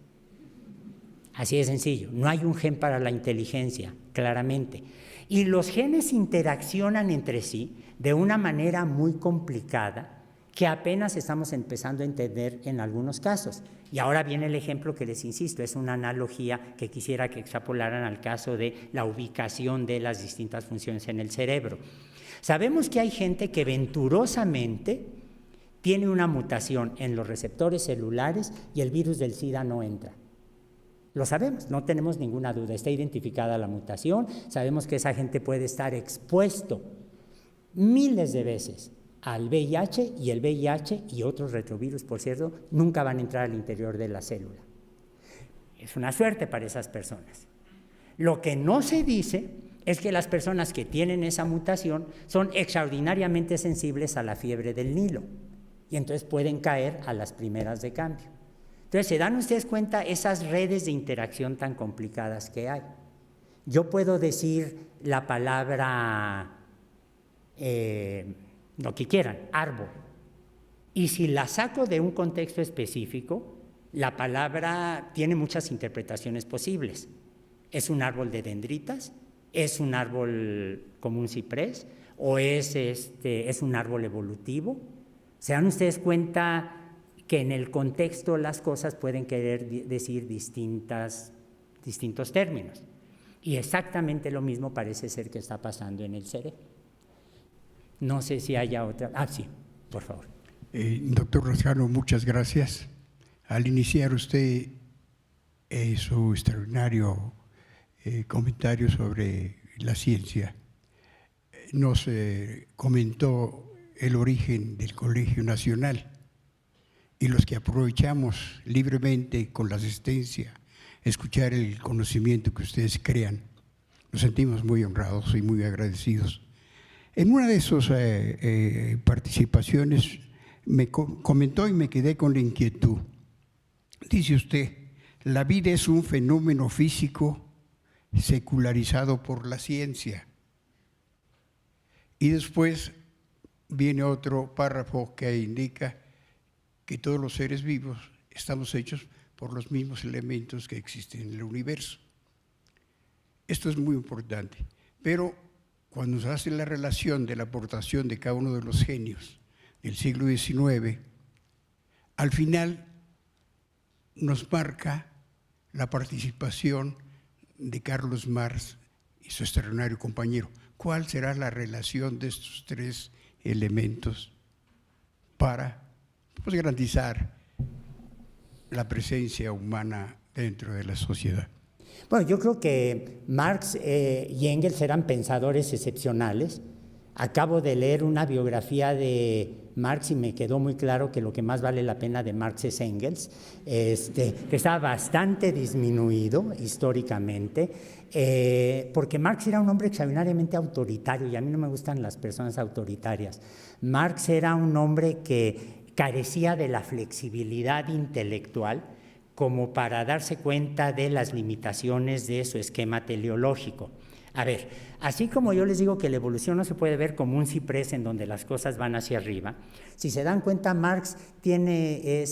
Así de sencillo. No hay un gen para la inteligencia, claramente. Y los genes interaccionan entre sí de una manera muy complicada que apenas estamos empezando a entender en algunos casos. Y ahora viene el ejemplo que les insisto, es una analogía que quisiera que extrapolaran al caso de la ubicación de las distintas funciones en el cerebro. Sabemos que hay gente que venturosamente tiene una mutación en los receptores celulares y el virus del SIDA no entra. Lo sabemos, no tenemos ninguna duda, está identificada la mutación, sabemos que esa gente puede estar expuesto miles de veces al VIH, y el VIH y otros retrovirus, por cierto, nunca van a entrar al interior de la célula. Es una suerte para esas personas. Lo que no se dice es que las personas que tienen esa mutación son extraordinariamente sensibles a la fiebre del Nilo y entonces pueden caer a las primeras de cambio. Entonces, ¿se dan ustedes cuenta esas redes de interacción tan complicadas que hay? Yo puedo decir la palabra lo que quieran, árbol. Y si la saco de un contexto específico, la palabra tiene muchas interpretaciones posibles. ¿Es un árbol de dendritas? ¿Es un árbol como un ciprés? ¿O es un árbol evolutivo? ¿Se dan ustedes cuenta que en el contexto las cosas pueden querer decir distintos términos? Y exactamente lo mismo parece ser que está pasando en el cerebro. No sé si haya otra. Sí, por favor. Doctor Lascano, muchas gracias. Al iniciar usted su extraordinario comentario sobre la ciencia, nos comentó el origen del Colegio Nacional y los que aprovechamos libremente con la asistencia, escuchar el conocimiento que ustedes crean, nos sentimos muy honrados y muy agradecidos. En una de esas participaciones me comentó y me quedé con la inquietud. Dice usted, la vida es un fenómeno físico secularizado por la ciencia. Y después viene otro párrafo que indica que todos los seres vivos estamos hechos por los mismos elementos que existen en el universo. Esto es muy importante, pero cuando se hace la relación de la aportación de cada uno de los genios del siglo XIX, al final nos marca la participación de Carlos Marx y su extraordinario compañero. ¿Cuál será la relación de estos tres elementos para garantizar la presencia humana dentro de la sociedad? Bueno, yo creo que Marx y Engels eran pensadores excepcionales. Acabo de leer una biografía de Marx y me quedó muy claro que lo que más vale la pena de Marx es Engels, que está bastante disminuido históricamente, porque Marx era un hombre extraordinariamente autoritario y a mí no me gustan las personas autoritarias. Marx era un hombre que carecía de la flexibilidad intelectual como para darse cuenta de las limitaciones de su esquema teleológico. A ver, así como yo les digo que la evolución no se puede ver como un ciprés en donde las cosas van hacia arriba, si se dan cuenta, Marx tiene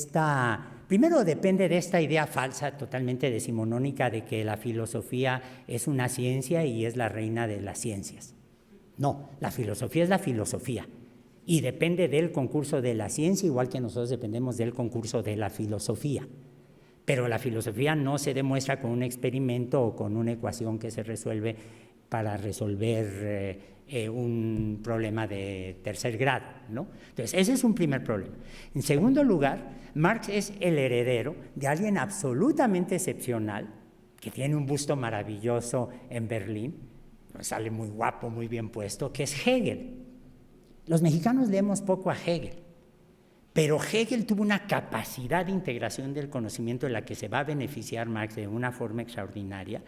primero depende de esta idea falsa, totalmente decimonónica, de que la filosofía es una ciencia y es la reina de las ciencias. No, la filosofía es la filosofía y depende del concurso de la ciencia, igual que nosotros dependemos del concurso de la filosofía. Pero la filosofía no se demuestra con un experimento o con una ecuación que se resuelve para resolver un problema de tercer grado, ¿no? Entonces, ese es un primer problema. En segundo lugar, Marx es el heredero de alguien absolutamente excepcional, que tiene un busto maravilloso en Berlín, sale muy guapo, muy bien puesto, que es Hegel. Los mexicanos leemos poco a Hegel, pero Hegel tuvo una capacidad de integración del conocimiento de la que se va a beneficiar Marx de una forma extraordinaria.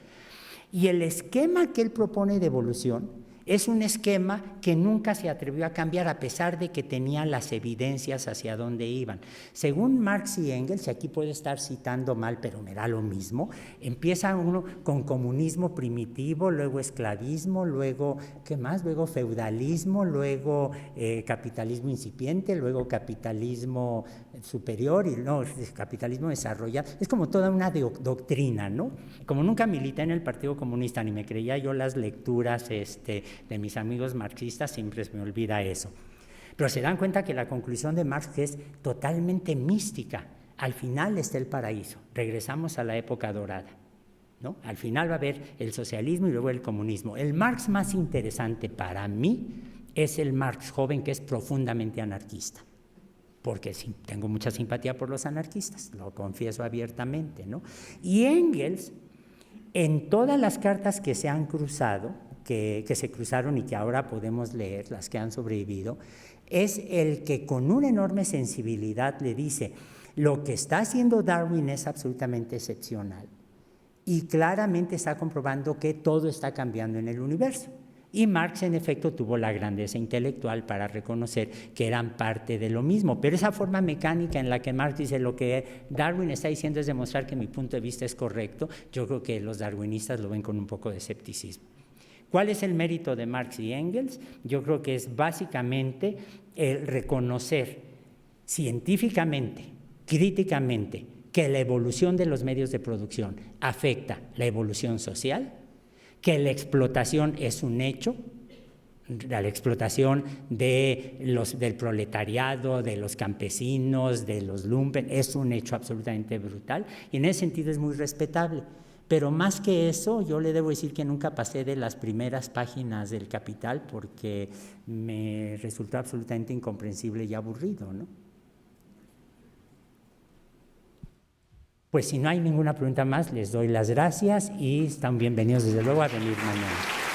Y el esquema que él propone de evolución es un esquema que nunca se atrevió a cambiar a pesar de que tenía las evidencias hacia dónde iban. Según Marx y Engels, y aquí puedo estar citando mal, pero me da lo mismo, empieza uno con comunismo primitivo, luego esclavismo, luego, ¿qué más? Luego feudalismo, luego capitalismo incipiente, luego capitalismo superior y no, capitalismo desarrollado. Es como toda una doctrina, ¿no? Como nunca milité en el Partido Comunista ni me creía yo las lecturas de mis amigos marxistas, siempre se me olvida eso. Pero se dan cuenta que la conclusión de Marx es totalmente mística. Al final está el paraíso. Regresamos a la época dorada, ¿no? Al final va a haber el socialismo y luego el comunismo. El Marx más interesante para mí es el Marx joven, que es profundamente anarquista, porque sí, tengo mucha simpatía por los anarquistas, lo confieso abiertamente, ¿no? Y Engels, en todas las cartas que se han cruzado, que se cruzaron y que ahora podemos leer, las que han sobrevivido, es el que con una enorme sensibilidad le dice: lo que está haciendo Darwin es absolutamente excepcional y claramente está comprobando que todo está cambiando en el universo. Y Marx, en efecto, tuvo la grandeza intelectual para reconocer que eran parte de lo mismo. Pero esa forma mecánica en la que Marx dice lo que Darwin está diciendo es demostrar que mi punto de vista es correcto, yo creo que los darwinistas lo ven con un poco de escepticismo. ¿Cuál es el mérito de Marx y Engels? Yo creo que es básicamente el reconocer científicamente, críticamente, que la evolución de los medios de producción afecta la evolución social, que la explotación es un hecho, la explotación del proletariado, de los campesinos, de los lumpen, es un hecho absolutamente brutal y en ese sentido es muy respetable. Pero más que eso, yo le debo decir que nunca pasé de las primeras páginas del Capital porque me resultó absolutamente incomprensible y aburrido, ¿no? Pues si no hay ninguna pregunta más, les doy las gracias y están bienvenidos desde luego a venir mañana.